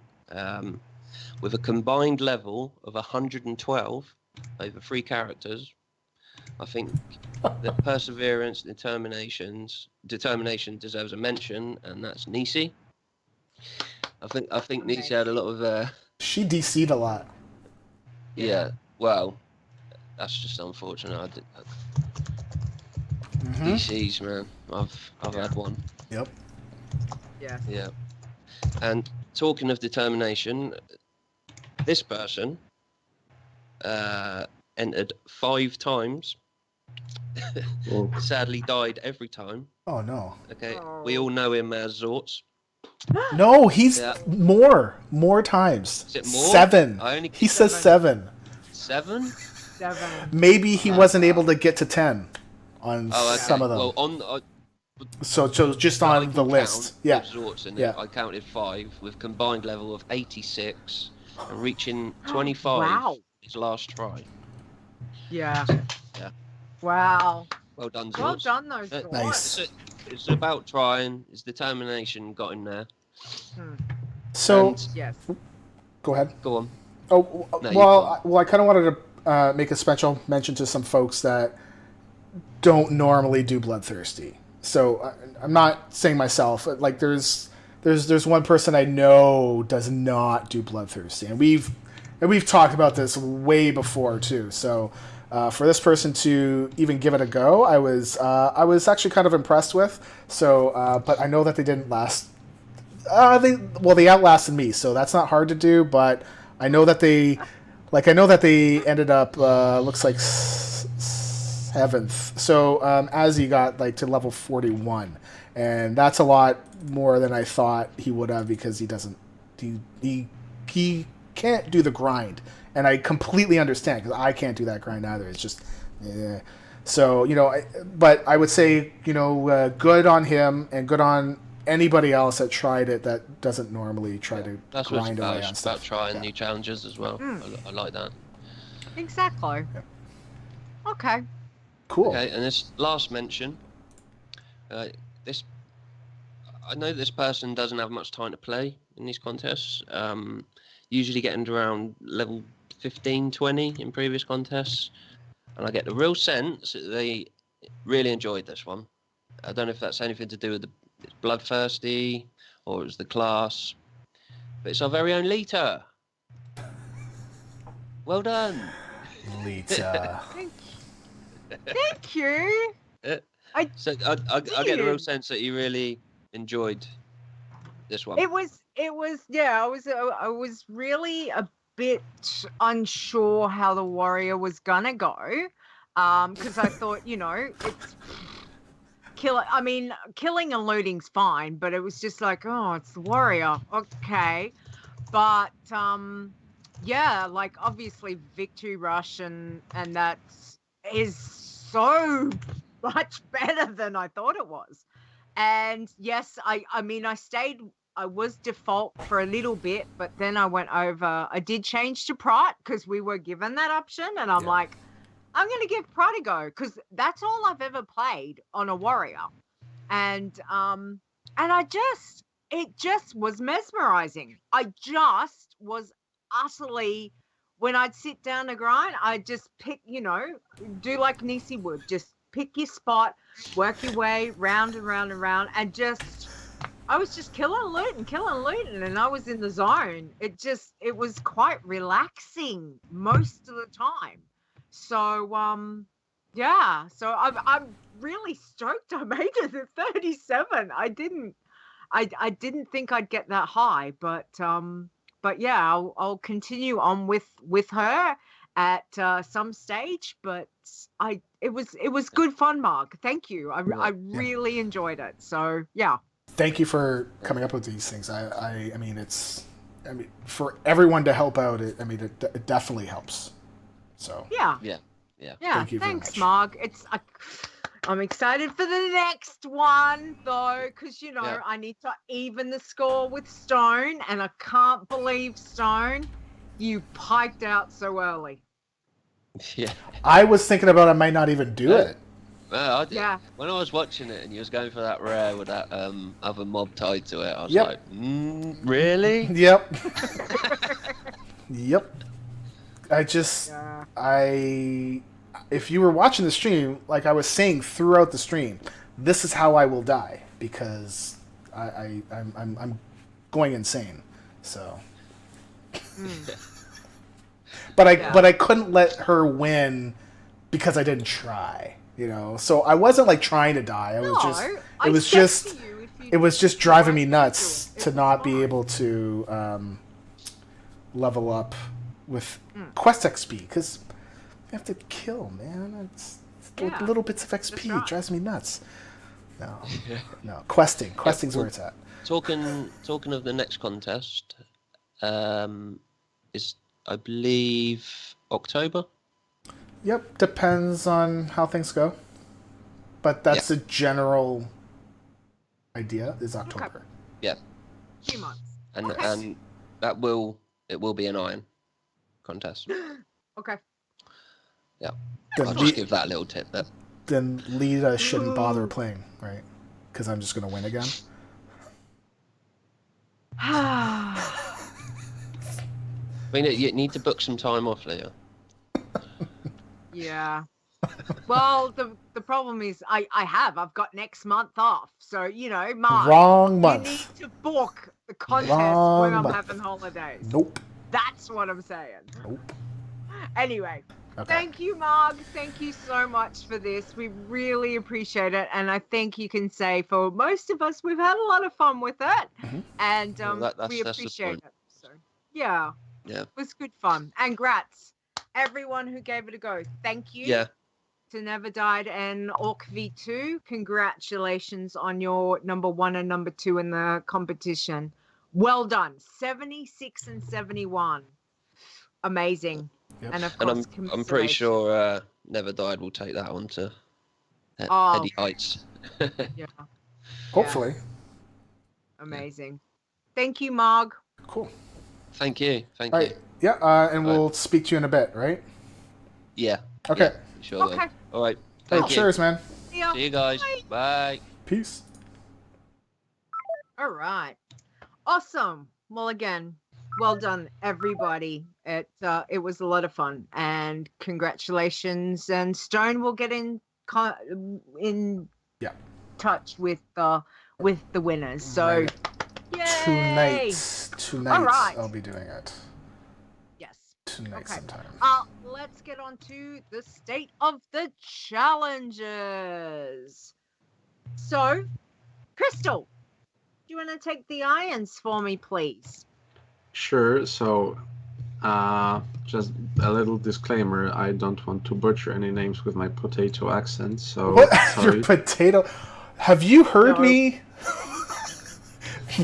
with a combined level of 112 over 3 characters. I think the perseverance, determination deserves a mention, and that's Nisi. I think Nisi had a lot of She DC'd a lot. yeah. Well, that's just unfortunate. DCs, man. I've had one. Yep. Yes. Yeah. And talking of determination, this person entered 5 times. Oh. Sadly, died every time. Oh no. Okay, we all know him as Zorts. No, he's Yeah. more times. Is it more? 7. I only He says 7. 7. 7. Maybe he wasn't able to get to 10 on Oh, okay. some of them. Well, on So just on the list. Yeah. Zorts in Yeah. it, I counted 5 with combined level of 86 and reaching 25 Wow. his last try. Yeah. Yeah. Wow. Well done, Zorts. Well done, those Uh, guys. Nice. It's about trying. His determination got in there. So And- Yes. go ahead. Go on. Oh No, you well, I kind of wanted to make a special mention to some folks that don't normally do Bloodthirsty. So I'm not saying myself. Like there's one person I know does not do Bloodthirsty, and we've talked about this way before too. So for this person to even give it a go, I was actually kind of impressed with. So but I know that they didn't last. They outlasted me, so that's not hard to do. But I know that they ended up looks like 7th. So Azzy got like to level 41, and that's a lot more than I thought he would have because he can't do the grind, and I completely understand because I can't do that grind either. It's just, yeah. So but I would say good on him and good on anybody else that tried it that doesn't normally try to That's what it's grind about. away on It's stuff. about trying Yeah. new challenges as well. I like that. Exactly. Yeah. Okay. Cool. Okay, and this last mention, I know this person doesn't have much time to play in these contests. Usually getting around level 15, 20 in previous contests, and I get the real sense that they really enjoyed this one. I don't know if that's anything to do with the Bloodthirsty or it's the class, but it's our very own Leeta. Well done. Leeta. Thank you. So I get the real sense that you really enjoyed this one. It was yeah, I was really a bit unsure how the warrior was gonna go. Because I thought, it's killing and looting's fine, but it was just like, oh, it's the warrior. Okay. But yeah, like obviously Victory Rush and that is so much better than I thought it was. And yes, I was default for a little bit, but then I did change to Prot because we were given that option, and I'm like, I'm going to give Prot a go because that's all I've ever played on a warrior. And it just was mesmerizing. I just was utterly, when I'd sit down to grind, I'd just pick, do like Nisi would, just pick your spot, work your way round and round and round, and just, I was just killing and looting, and I was in the zone. It was quite relaxing most of the time. So yeah, so I'm really stoked I made it at 37. I didn't think I'd get that high, but yeah, I'll continue on with her at some stage. But it was good fun, Mark. Thank you. I really enjoyed it. So yeah. Thank you for coming up with these things. I mean, for everyone to help out, it definitely helps. So Yeah. Thank you very Thanks, much. Mark. I'm excited for the next one though, because I need to even the score with Stone, and I can't believe, Stone, you piked out so early. Yeah. I was thinking about I might not even do it. Well, I did. Yeah. When I was watching it and you was going for that rare with that other mob tied to it, I was Yep. like, really? Yep. Yep. If you were watching the stream, like I was saying throughout the stream, this is how I will die because I'm going insane. So, but I couldn't let her win because I didn't try. So I wasn't like trying to die. It was just driving me nuts to not be able to level up with quest XP because you have to kill, man. It's like little bits of XP. It drives me nuts. No. Questing's where it's at. Talking of the next contest, is I believe October. Yep, depends on how things go, but that's the general idea. Is October. Okay. Yeah. 2 months. And it will be an iron contest. Okay. Yeah. Then I'll just give that a little tip there. Then Leeta shouldn't bother playing, right? Because I'm just going to win again. I mean, you need to book some time off, Leah. Yeah. Well, the problem is I've got next month off. So, Mark, Wrong month. you need to book the contest Wrong when I'm month. having holidays. Nope. That's what I'm saying. Nope. Anyway, Okay. Thank you, Mark. Thank you so much for this. We really appreciate it. And I think you can say for most of us, we've had a lot of fun with it. Mhm. And Well, we that's the appreciate point. it. So, yeah. Yeah. It was good fun. And grats, everyone who gave it a go. Thank you. Yeah. To Never Died and Orc V2. Congratulations on your number 1 and number 2 in the competition. Well done. 76 and 71. Amazing. Yep. And of And course, I'm pretty sure Never Died will take that one to heady heights. Yeah. Hopefully. Yes. Amazing. Thank you, Marg. Cool. Thank you. All right. Yeah, and we'll speak to you in a bit, right? Yeah. Okay. Yeah, sure. Okay. Will. All right. Thank you. Cheers, man. See ya. See you guys. Bye. Peace. All right. Awesome. Well, again, well done, everybody. It was a lot of fun, and congratulations. And Stone will get in touch with the winners. So, yay! Tonight, All right. I'll be doing it. Yes. Tonight sometime. Let's get on to the state of the challenges. So, Crystal, do you want to take the irons for me, please? Sure. So, just a little disclaimer: I don't want to butcher any names with my potato accent. So, What? sorry. Your potato? Have you heard me?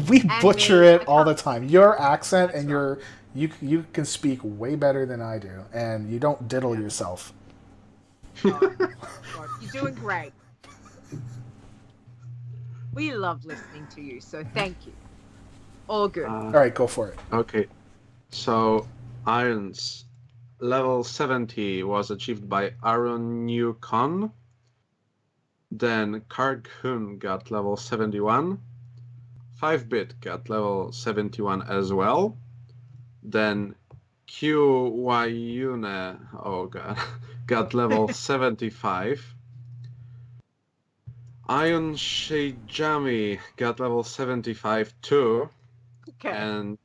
We butcher it all the time. Your accent and you can speak way better than I do, and you don't diddle yourself. God. You're doing great. We love listening to you, so thank you. All good. All right, go for it. Okay. So, Irons level 70 was achieved by Aaron Newcon. Then Karghun got level 71. 5-bit got level 71 as well. Then Qyune, got level 75. Ion Sheijami got level 75 too. Okay. And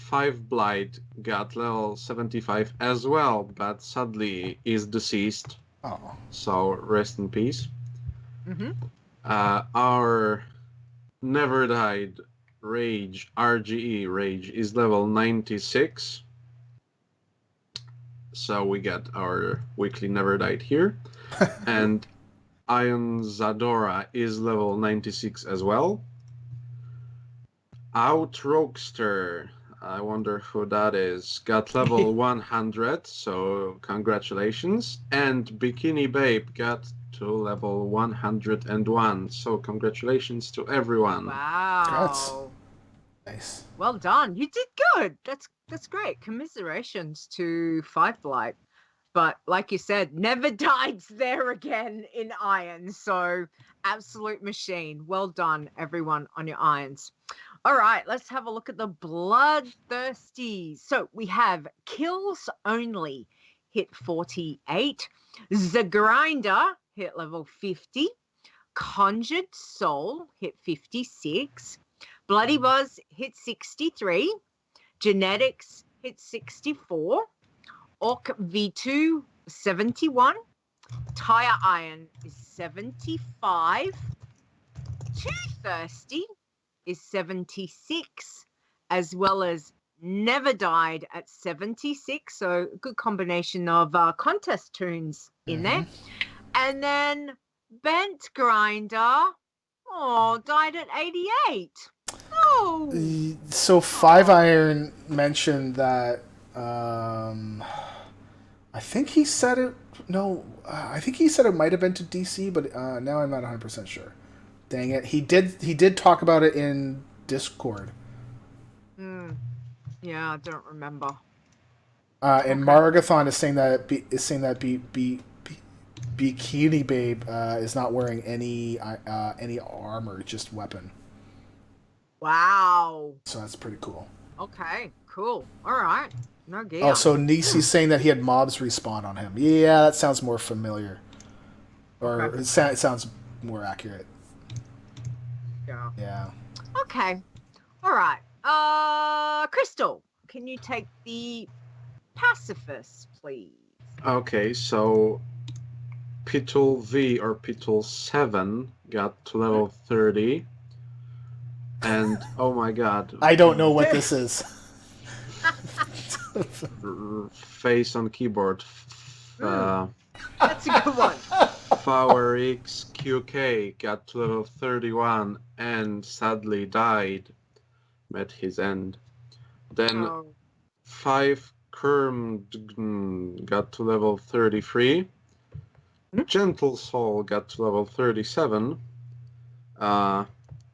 5 Blight got level 75 as well, but sadly is deceased. Oh. So rest in peace. Mm-hmm. Our Never Died Rage, RGE Rage, is level 96. So we get our weekly Never Died here. And Ion Zadora is level 96 as well. Outroguester, I wonder who that is, got level 100, so congratulations. And Bikini Babe got to level 101, so congratulations to everyone. Wow. Nice. Well done. You did good. That's great. Commiserations to Five Blight. But like you said, never died there again in Iron. So absolute machine. Well done, everyone, on your irons. All right, let's have a look at the Bloodthirsties. So we have Kills Only, hit 48. The Grinder, hit level 50. Conjured Soul, hit 56. Bloody Buzz, hit 63. Genetics, hit 64. Orc V2, 71. Tire Iron is 75. Too Thirsty is 76, as well as Never Died at 76. So a good combination of contest tunes in there. And then Bent Grinder, died at 88. Oh. So 5 Iron mentioned that. I think he said it. No, I think he said it might have been to DC, but now I'm not 100% sure. Dang it! He did talk about it in Discord. Yeah, I don't remember. And Maragathon is saying that Bikini Babe is not wearing any armor, just weapon. Wow. So that's pretty cool. Okay, cool. All right. No gear. Oh, so Nisi's saying that he had mobs respawn on him. Yeah, that sounds more familiar. Or Okay. it sounds more accurate. Yeah. Yeah. Okay. All right. Crystal, can you take the pacifist, please? Okay, so Pitul V or Pitul 7 got to level 30. And oh my god. I don't know what this is. Face on keyboard. That's a good one. Power X QK got to level 31 and sadly died. Met his end. Then 5 Kerm got to level 33. Gentle Soul got to level 37.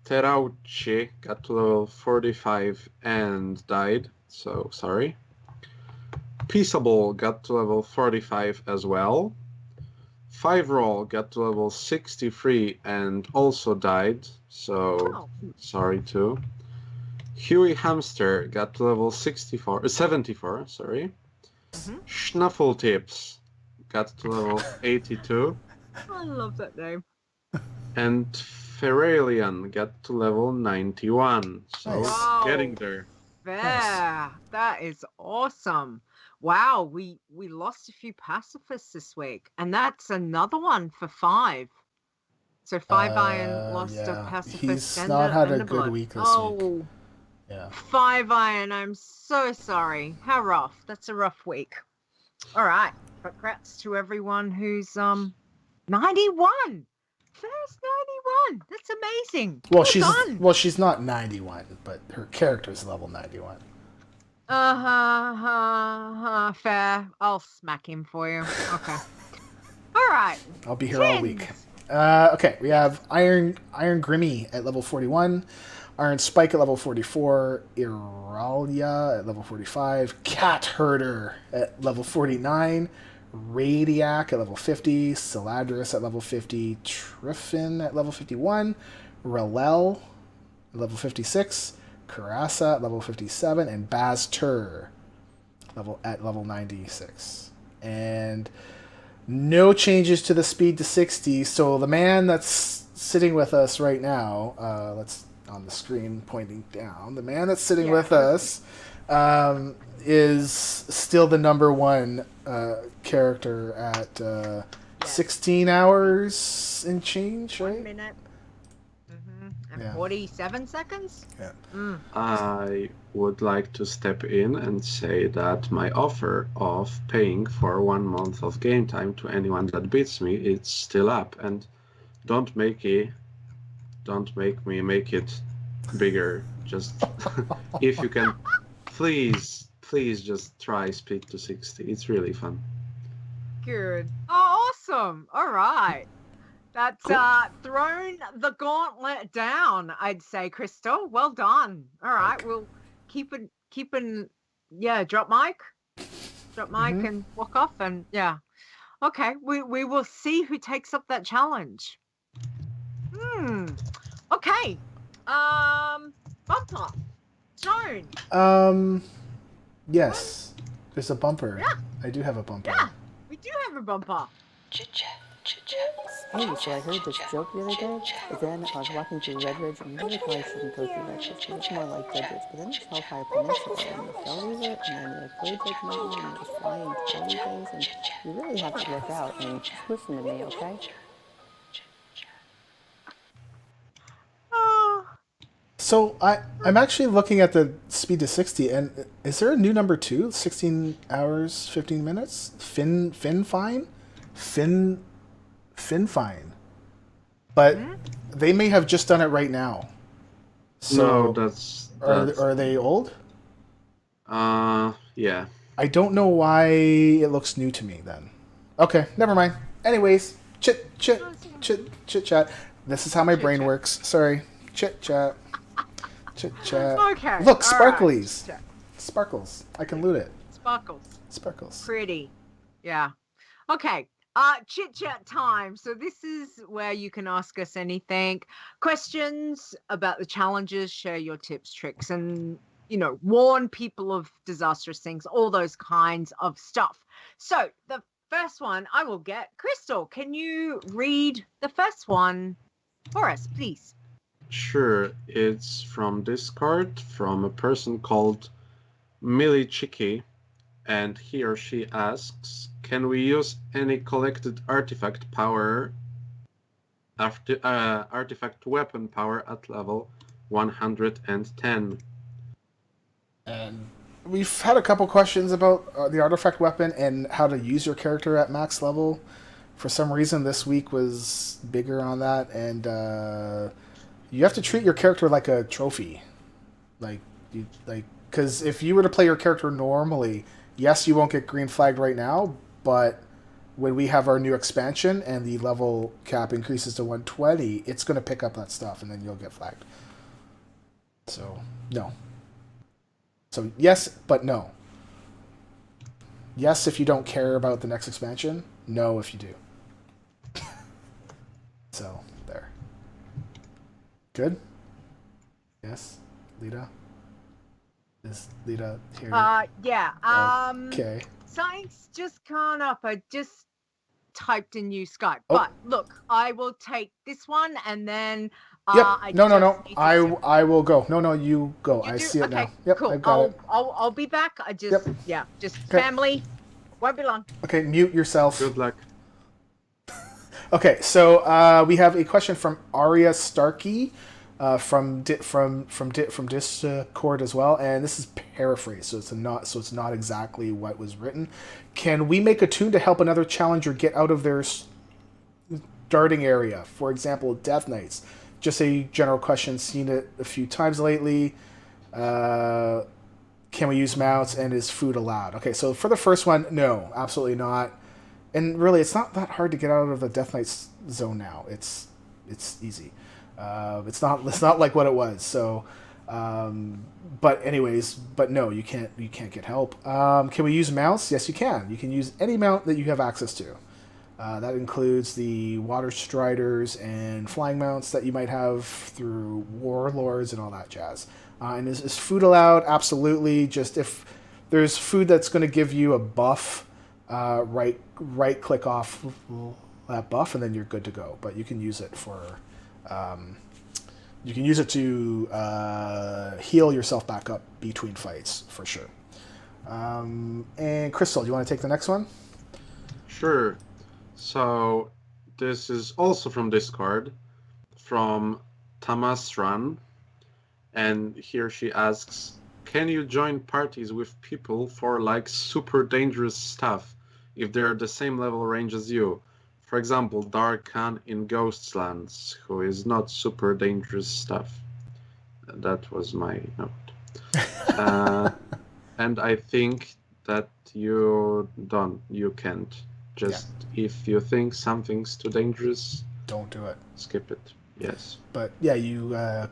Terauchi got to level 45 and died. So sorry. Peaceable got to level 45 as well. 5 Roll got to level 63 and also died. So sorry too. Huey Hamster got to level 74, sorry. Schnuffle Tips got to level 82. I love that name. And Feralian got to level 91. So Nice. getting there. Fair. That is awesome. Wow, we lost a few pacifists this week, and that's another one for 5. So 5 Iron lost a pacifist. He's not had a good week this week. Yeah. 5 Iron, I'm so sorry. How rough. That's a rough week. All right. Congrats to everyone who's 91. First 91. That's amazing. Well, she's not 91, but her character's level 91. Fair. I'll smack him for you. Okay. All right. I'll be here all week. Okay, we have Iron Grimmy at level 41, Iron Spike at level 44, Iralia at level 45, Cat Herder at level 49, Radiac at level 50, Saladris at level 50, Triffin at level 51, Ralel at level 56, Karasa at level 57, and Baz Tur at level 96. And no changes to the speed to 60. So the man that's sitting with us right now, that's on the screen pointing down. The man that's sitting with us is still the number one character at 16 hours and change, right? 1 minute. And Yeah. 47 seconds? Yeah. I would like to step in and say that my offer of paying for 1 month of game time to anyone that beats me, it's still up, and don't make me make it bigger. Just if you can, please just try speed to 60. It's really fun. Good. Oh, awesome. All right. That's thrown the gauntlet down, I'd say, Crystal. Well done. All right. We'll keep drop mic and walk off, and okay, we will see who takes up that challenge. Okay. Bumper. Stone. Yes. There's a bumper. Yeah. I do have a bumper. Yeah, we do have a bumper. Hey, so I heard this joke the other day, but then I was walking through Red Ridge, and really probably shouldn't go through Red Ridge, because it's more like Red Ridge, but then it's Hellfire Peninsula, and the Fellies it, and then the Blades Mountain, and there's flying tiny things, and you really have to look out, and listen to me, okay? So I'm actually looking at the speed to 60, and is there a new number 2? 16 hours, 15 minutes? Fin fine? But they may have just done it right now. So No, that's are they old? Yeah. I don't know why it looks new to me then. Okay, never mind. Anyways, chit chat. This is how my brain works. Sorry. Chit chat. Okay. Look, all sparklies. right. Sparkles. I can loot it. Sparkles. Pretty. Yeah. Okay. Chit chat time. So this is where you can ask us anything, questions about the challenges, share your tips, tricks, and warn people of disastrous things, all those kinds of stuff. So the first one I will get. Crystal, can you read the first one for us, please? Sure. It's from Discord, from a person called Millie Chicky, and he or she asks, can we use any collected artifact power after artifact weapon power at level 110? And we've had a couple questions about the artifact weapon and how to use your character at max level. For some reason, this week was bigger on that, and you have to treat your character like a trophy. Because if you were to play your character normally, yes, you won't get green flagged right now, but when we have our new expansion and the level cap increases to 120, it's going to pick up that stuff, and then you'll get flagged. So, no. So, yes, but no. Yes, if you don't care about the next expansion. No, if you do. So, there. Good? Yes? Leeta? Is Leeta here? Yeah. Okay. Something's just gone up. I just typed in new Skype. Oh. But look, I will take this one, and then Yep. I No. just need to I will go. No, you go. You I do? see it Okay, now. Yep, cool. I've got it. I'll be back. I just Yep. just Okay. family. Won't be long. Okay, mute yourself. Good luck. Okay, so we have a question from Arya Starkey from Discord as well, and this is paraphrased, so it's not exactly what was written. Can we make a tune to help another challenger get out of their starting area? For example, Death Knights. Just a general question. Seen it a few times lately. Can we use mounts, and is food allowed? Okay, so for the first one, no, absolutely not. And really, it's not that hard to get out of the Death Knights zone now. It's easy. It's not like what it was. So, but no, you can't get help. Can we use mounts? Yes, you can. You can use any mount that you have access to. That includes the Water Striders and flying mounts that you might have through Warlords and all that jazz. And is food allowed? Absolutely. Just if there's food that's going to give you a buff, right click off that buff, and then you're good to go. But you can use it for you can use it to heal yourself back up between fights for sure. And Crystal, do you want to take the next one? Sure. So this is also from Discord, from Tamasran, and here she asks, can you join parties with people for like super dangerous stuff if they're the same level range as you? For example, Darkan in Ghostlands, who is not super dangerous stuff. That was my note. And I think that you can't. Just if you think something's too dangerous, don't do it. Skip it. Yes. But yeah, you are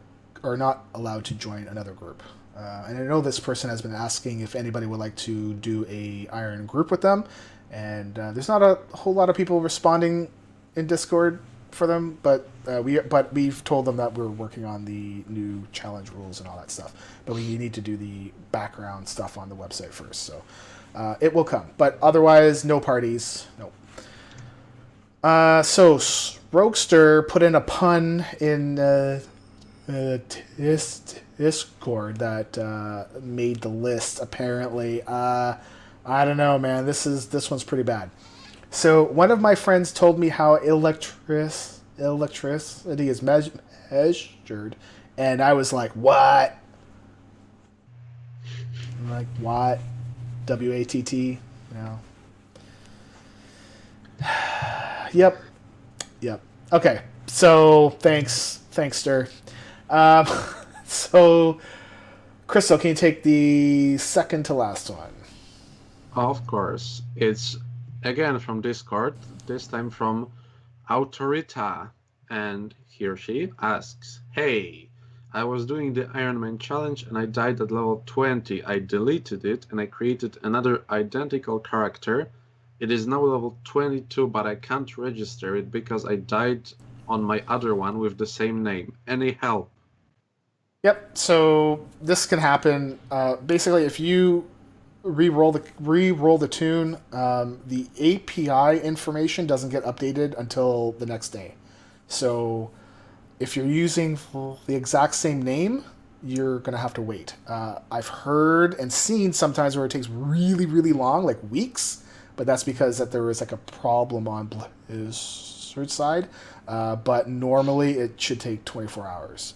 not allowed to join another group. And I know this person has been asking if anybody would like to do a Iron group with them, and there's not a whole lot of people responding in Discord for them. But we've told them that we're working on the new challenge rules and all that stuff. But we need to do the background stuff on the website first, so it will come. But otherwise, no parties. No. So Roguester put in a pun in Discord that made the list. Apparently, I don't know, man. This one's pretty bad. So one of my friends told me how electricity is measured, and I was like, "What?" I'm like, "What? WATT?" No. Yep. Okay. So thanks, Stir. So, Crystal, can you take the second to last one? Of course. It's again from Discord, this time from Autorita. And here she asks, hey, I was doing the Iron Man challenge and I died at level 20. I deleted it and I created another identical character. It is now level 22, but I can't register it because I died on my other one with the same name. Any help? Yep. So this can happen. Basically, if you re-roll the toon, the API information doesn't get updated until the next day. So if you're using the exact same name, you're gonna have to wait. I've heard and seen sometimes where it takes really, really long, like weeks. But that's because that there was like a problem on Blizzard's side. But normally it should take 24 hours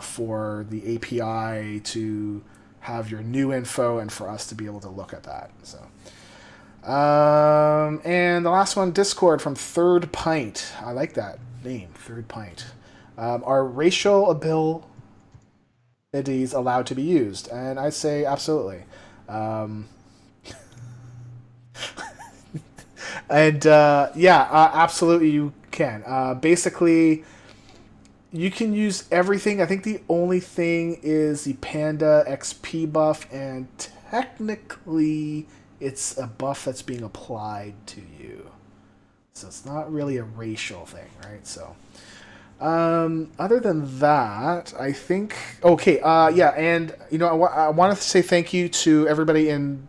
for the API to have your new info and for us to be able to look at that. So, and the last one, Discord from Third Pint. I like that name, Third Pint. Are racial abilities allowed to be used? And I say absolutely. And absolutely you can. Basically, you can use everything. I think the only thing is the Panda XP buff, and technically it's a buff that's being applied to you. So it's not really a racial thing, right? So, other than that, I think... Okay, and, I wanted to say thank you to everybody in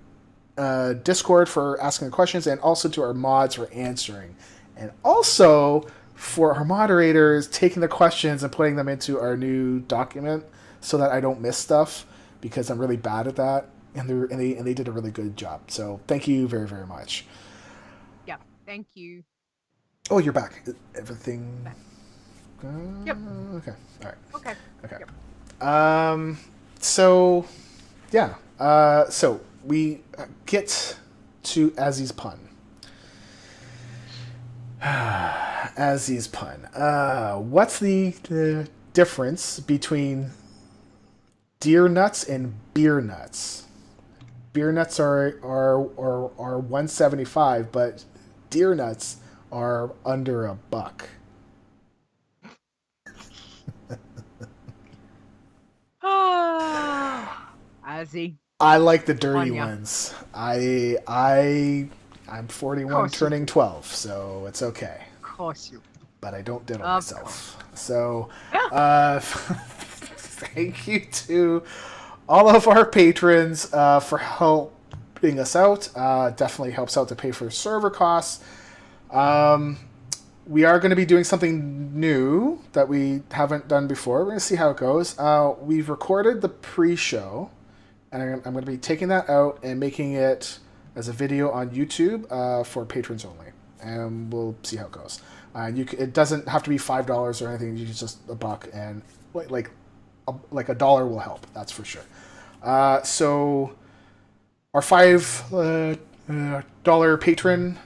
Discord for asking the questions, and also to our mods for answering, and also for our moderators taking the questions and putting them into our new document so that I don't miss stuff, because I'm really bad at that, and they did a really good job. So thank you very, very much. Yeah, thank you. Oh, you're back. Everything. Yep. Okay. All right. Okay. Yep. So we get to Azzy's pun. Azzy's pun. What's the difference between deer nuts and beer nuts? Beer nuts are 175, but deer nuts are under $1. Azzy. I like the dirty ones. I'm 41 turning 12, so it's okay. Of course you. But I don't diddle myself. So, thank you to all of our patrons for helping us out. Definitely helps out to pay for server costs. we are going to be doing something new that we haven't done before. We're going to see how it goes. We've recorded the pre-show, and I'm going to be taking that out and making it as a video on YouTube for patrons only, and we'll see how it goes. It doesn't have to be $5 or anything. You can just $1, and like $1 will help. That's for sure. So our $5 patron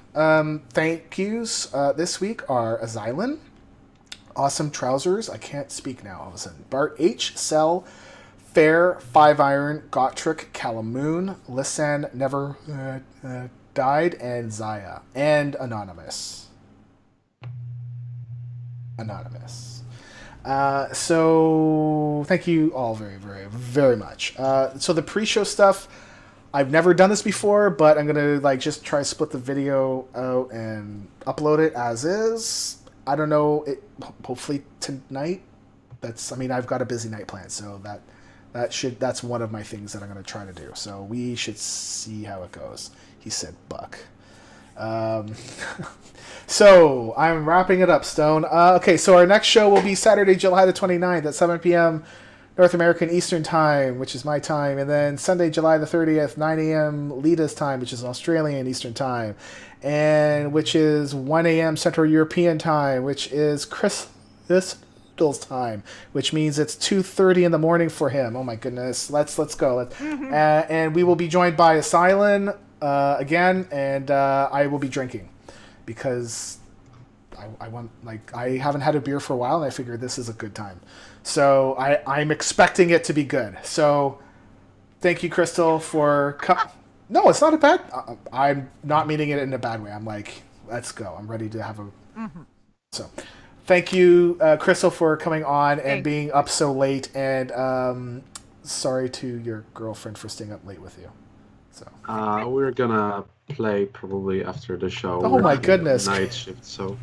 thank yous this week are Azylan, Awesome Trousers, I can't speak now all of a sudden, Bart H, Cell, Fair, 5 Iron, Gotrick, Calamoon, Lisan, Never Died, and Zaya, and Anonymous. So thank you all very, very, very much. So the pre-show stuff, I've never done this before, but I'm gonna just try to split the video out and upload it as is. I don't know. Hopefully tonight. I've got a busy night planned, so that's one of my things that I'm gonna try to do. So we should see how it goes. He said, "Buck." So I'm wrapping it up, Stone. Okay, so our next show will be Saturday, July the 29th at 7 p.m. North American Eastern Time, which is my time, and then Sunday, July the 30th, 9 a.m. Leeta's time, which is Australian Eastern Time, and which is 1 a.m. Central European Time, which is Crystal's time, which means it's 2:30 in the morning for him. Oh my goodness, let's go. And we will be joined by Asylan again, and I will be drinking because I haven't had a beer for a while, and I figured this is a good time. So I'm expecting it to be good. So thank you, Crystal, for... No, it's not a bad... I'm not meaning it in a bad way. I'm like, let's go. I'm ready to have a... Mm-hmm. So thank you, Crystal, for coming on and being up so late. And sorry to your girlfriend for staying up late with you. So we're gonna play probably after the show. Oh my goodness. Night shift, so...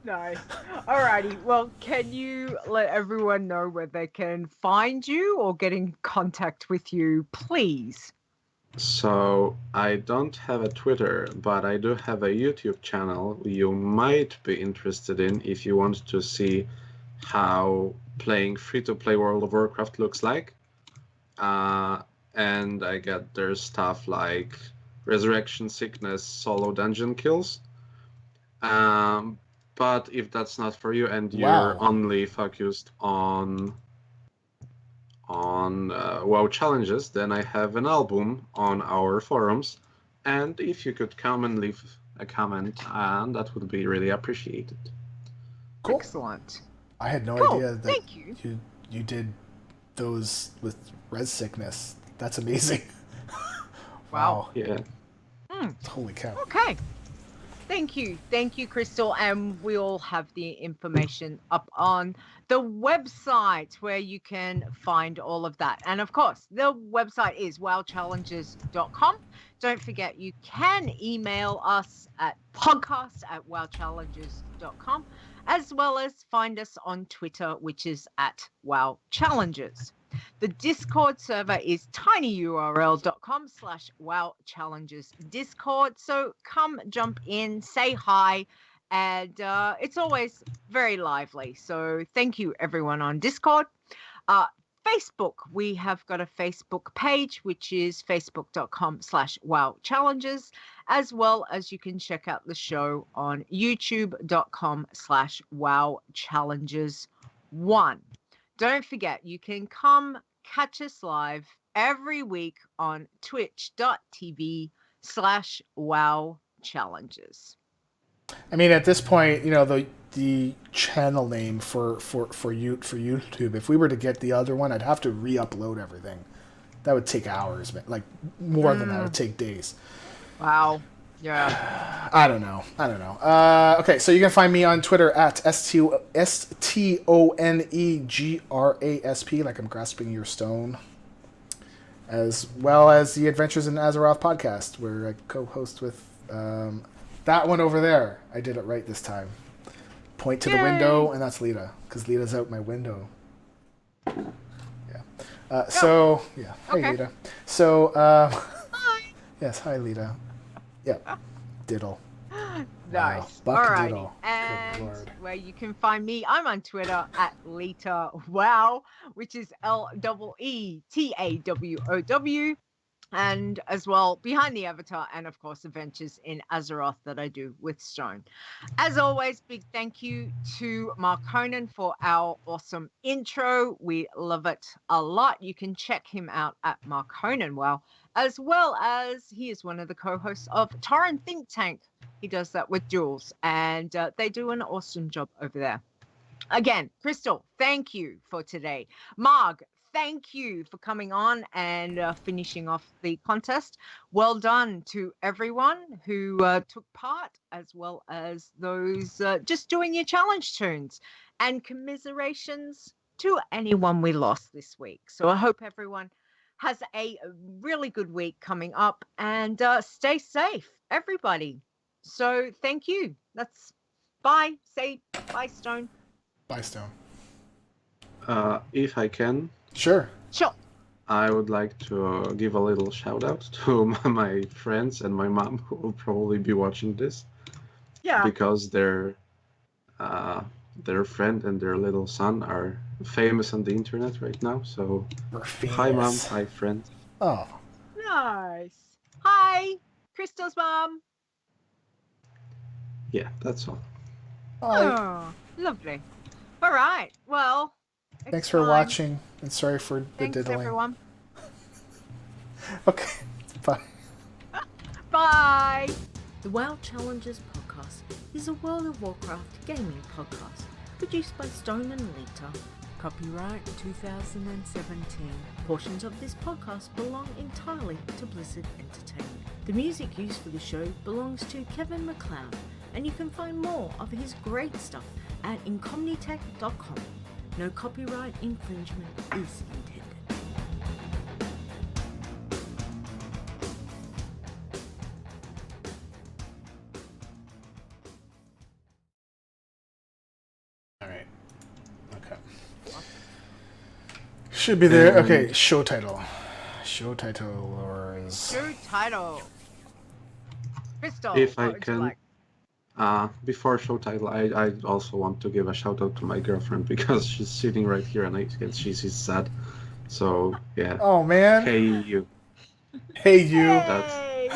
Nice. Alrighty. Well, can you let everyone know where they can find you or get in contact with you, please? So I don't have a Twitter, but I do have a YouTube channel you might be interested in if you want to see how playing free-to-play World of Warcraft looks like. And I get there's stuff like Resurrection Sickness solo dungeon kills. But if that's not for you and you're only focused on WoW challenges, then I have an album on our forums, and if you could come and leave a comment, that would be really appreciated. Cool. Excellent. I had no idea that you did those with Res Sickness. That's amazing. Wow. Yeah. Holy cow. Okay. Thank you, Crystal, and we'll have the information up on the website where you can find all of that. And of course, the website is wowchallenges.com. Don't forget, you can email us at podcast@wowchallenges.com, as well as find us on Twitter, which is @wowchallenges. The Discord server is tinyurl.com/wowchallengesdiscord. So come jump in, say hi, and it's always very lively. So thank you, everyone on Discord. Facebook, we have got a Facebook page, which is facebook.com/wowchallenges, as well as you can check out the show on youtube.com/wowchallenges1. Don't forget, you can come catch us live every week on twitch.tv/wowchallenges. I mean, at this point, the channel name for YouTube, if we were to get the other one, I'd have to re-upload everything. That would take hours, like more than that. It would take days. Wow. Yeah. I don't know. Okay, so you can find me on Twitter at STONEGRASP, like I'm grasping your stone, as well as the Adventures in Azeroth podcast, where I co-host with that one over there. I did it right this time. Point to the window, and that's Leeta, because Leeta's out my window. Yeah. Hi, Leeta. So, hi. Yes, hi, Leeta. Yeah, diddle. Nice. Buck Alrighty. Diddle. Good And lord. where you can find me, I'm on Twitter at Leeta Wow, which is LEETAWOW. And as well, behind the avatar, and of course, adventures in Azeroth that I do with Stone. As always, big thank you to Mark Conan for our awesome intro. We love it a lot. You can check him out at Mark Conan, as well as he is one of the co-hosts of Torrent Think Tank. He does that with Jules, and they do an awesome job over there. Again, Crystal, thank you for today. Marg, thank you for coming on and finishing off the contest. Well done to everyone who took part, as well as those just doing your challenge tunes. And commiserations to anyone we lost this week. So I hope everyone has a really good week coming up, and stay safe, everybody. So thank you. That's bye. Say bye, Stone. Bye, Stone. If I can, Sure. Sure. I would like to give a little shout out to my friends and my mom, who will probably be watching this, Yeah. because their friend and their little son are famous on the internet right now. So, We're hi mom, famous. hi friend. Oh. Nice. Hi, Crystal's mom. Yeah, that's all. Bye. Oh, lovely. All right. Well, Thanks for watching, and sorry for the Thanks, diddling. everyone. Okay. Bye. Bye. The WoW Challenges podcast is a World of Warcraft gaming podcast produced by Stone and Leeta. Copyright 2017. Portions of this podcast belong entirely to Blizzard Entertainment. The music used for the show belongs to Kevin MacLeod, and you can find more of his great stuff at incomnitech.com. No copyright infringement is intended. Alright. Okay. Should be there. And- Okay, show title. Show title or is... Show title. Crystal, If I what would you can- like? Before show title, I also want to give a shout out to my girlfriend, because she's sitting right here and I can she's sad. So yeah. Oh, man. Hey you. Hey, you. Hey,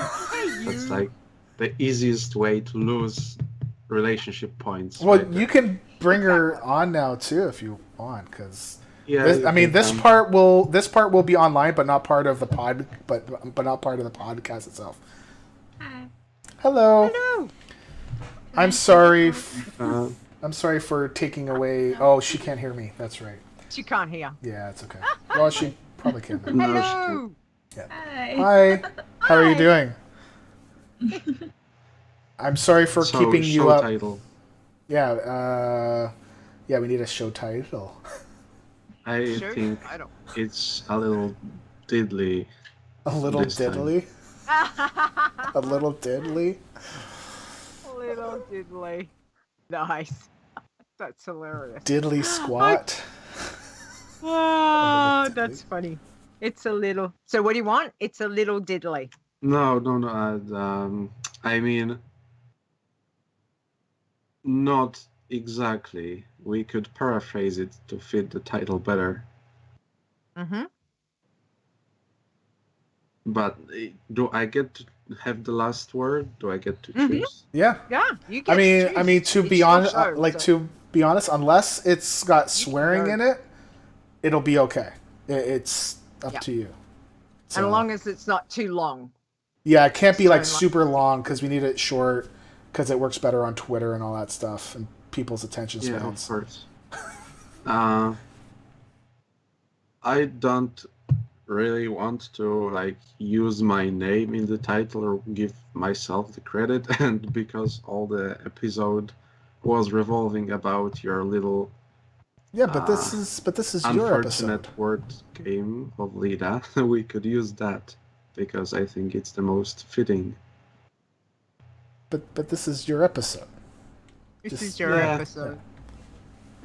That's like the easiest way to lose relationship points. Well, right you there. can bring her on now, too, if you want, because... Yeah, I mean, this part will be online, but not part of the pod, but not part of the podcast itself. Hi. Hello. Hello. I'm sorry. Uh, I'm sorry for taking away. Oh, she can't hear me. That's right. She can't hear. Yeah, it's okay. Well, she probably can. Now. No, she Hello. Hi. How are you doing? I'm sorry for so, keeping you show up. title. Yeah. Yeah. We need a show title. I Show think title. it's a little diddly. A little This time. diddly. A little diddly. Little diddly. Nice. That's hilarious. Diddly squat. Oh, diddly. that's funny. It's a little. So what do you want? It's a little diddly. No. I mean, not exactly. We could paraphrase it to fit the title better. Mm-hmm. But do I get to have the last word? Do I get to Mhm. choose? Yeah. Yeah, you get I mean, to be honest, to unless it's got You can swearing go. in it, it'll be okay. It's up Yeah. to you. as So, long as it's not too long. yeah, it can't be like So, like- super long because we need it short because it works better on Twitter and all that stuff and people's attention Yeah, of spans. course. I don't really want to like use my name in the title or give myself the credit, and because all the episode was revolving about your little Yeah, but this is your unfortunate episode. word game of Leeta, we could use that because I think it's the most fitting. But this is your episode. This Just- is your yeah. episode.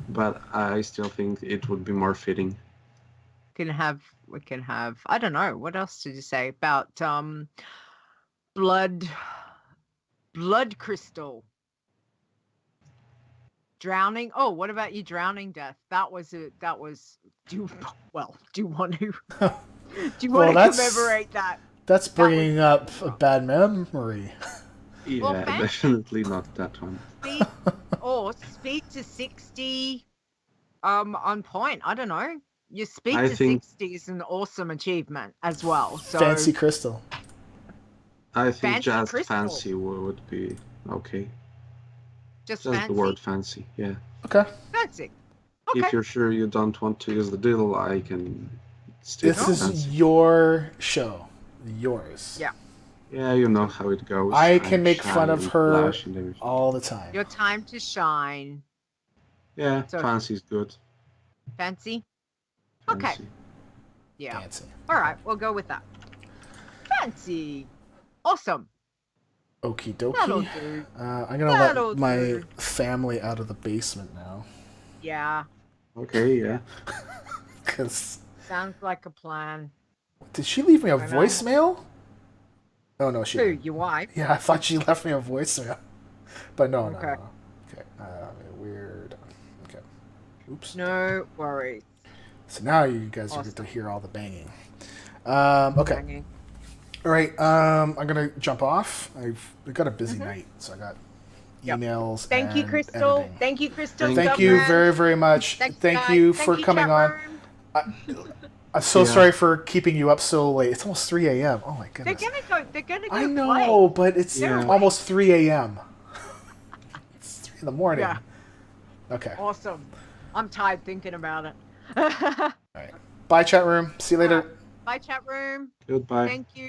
But I still think it would be more fitting. We can have I don't know, what else did you say about blood Blood crystal. Drowning. Oh, what about your drowning death? That was. Do you want to? Do you want to commemorate that? That's bringing up a bad memory. Yeah, Well, fancy. definitely not that one. Speed to 60. On point. I don't know. Your speed I to think- 60 is an awesome achievement as well. So Fancy crystal. I think Fancy just crystal. fancy would be okay. just Just fancy. the word fancy, yeah. Okay. Fancy. Okay. If you're sure you don't want to use the diddle, I can stick This to is fancy. your show. Yours. Yeah. Yeah, you know how it goes. I can I'm make shy fun of and her flash and everything. all the time. Your time to shine. Yeah, So- fancy's good. Fancy. Okay. Fancy. Yeah. Fancy. All right. We'll go with that. Fancy. Awesome. Okie That'll dokie. do. I'm gonna That'll let my do. family out of the basement now. Yeah. Okay, yeah. Cause Sounds like a plan. did she leave me a I know. voicemail? Oh no, she. Who? didn't. Your wife? Yeah, I thought she left me a voicemail, but no. Okay. Okay. Weird. Okay. Oops. No worries. So now you guys are Awesome. get to hear all the banging. Okay. Hanging. All right. I'm gonna jump off. I've got a busy Mhm. night, so I got Yep. emails. Thank you, and Crystal. editing. Thank you, Crystal. Thank you Submarine. very, very much. Thanks, Thank guys. you Thank for you, coming chat on. room. I'm so Yeah. sorry for keeping you up so late. It's almost 3 a.m. Oh my They're goodness. gonna go I know, play. but it's Yeah. almost 3 a.m. It's 3 in the morning. Yeah. Okay. Awesome. I'm tired thinking about it. All right. Bye, chat room. See you later. Bye, chat room. Goodbye. Thank you.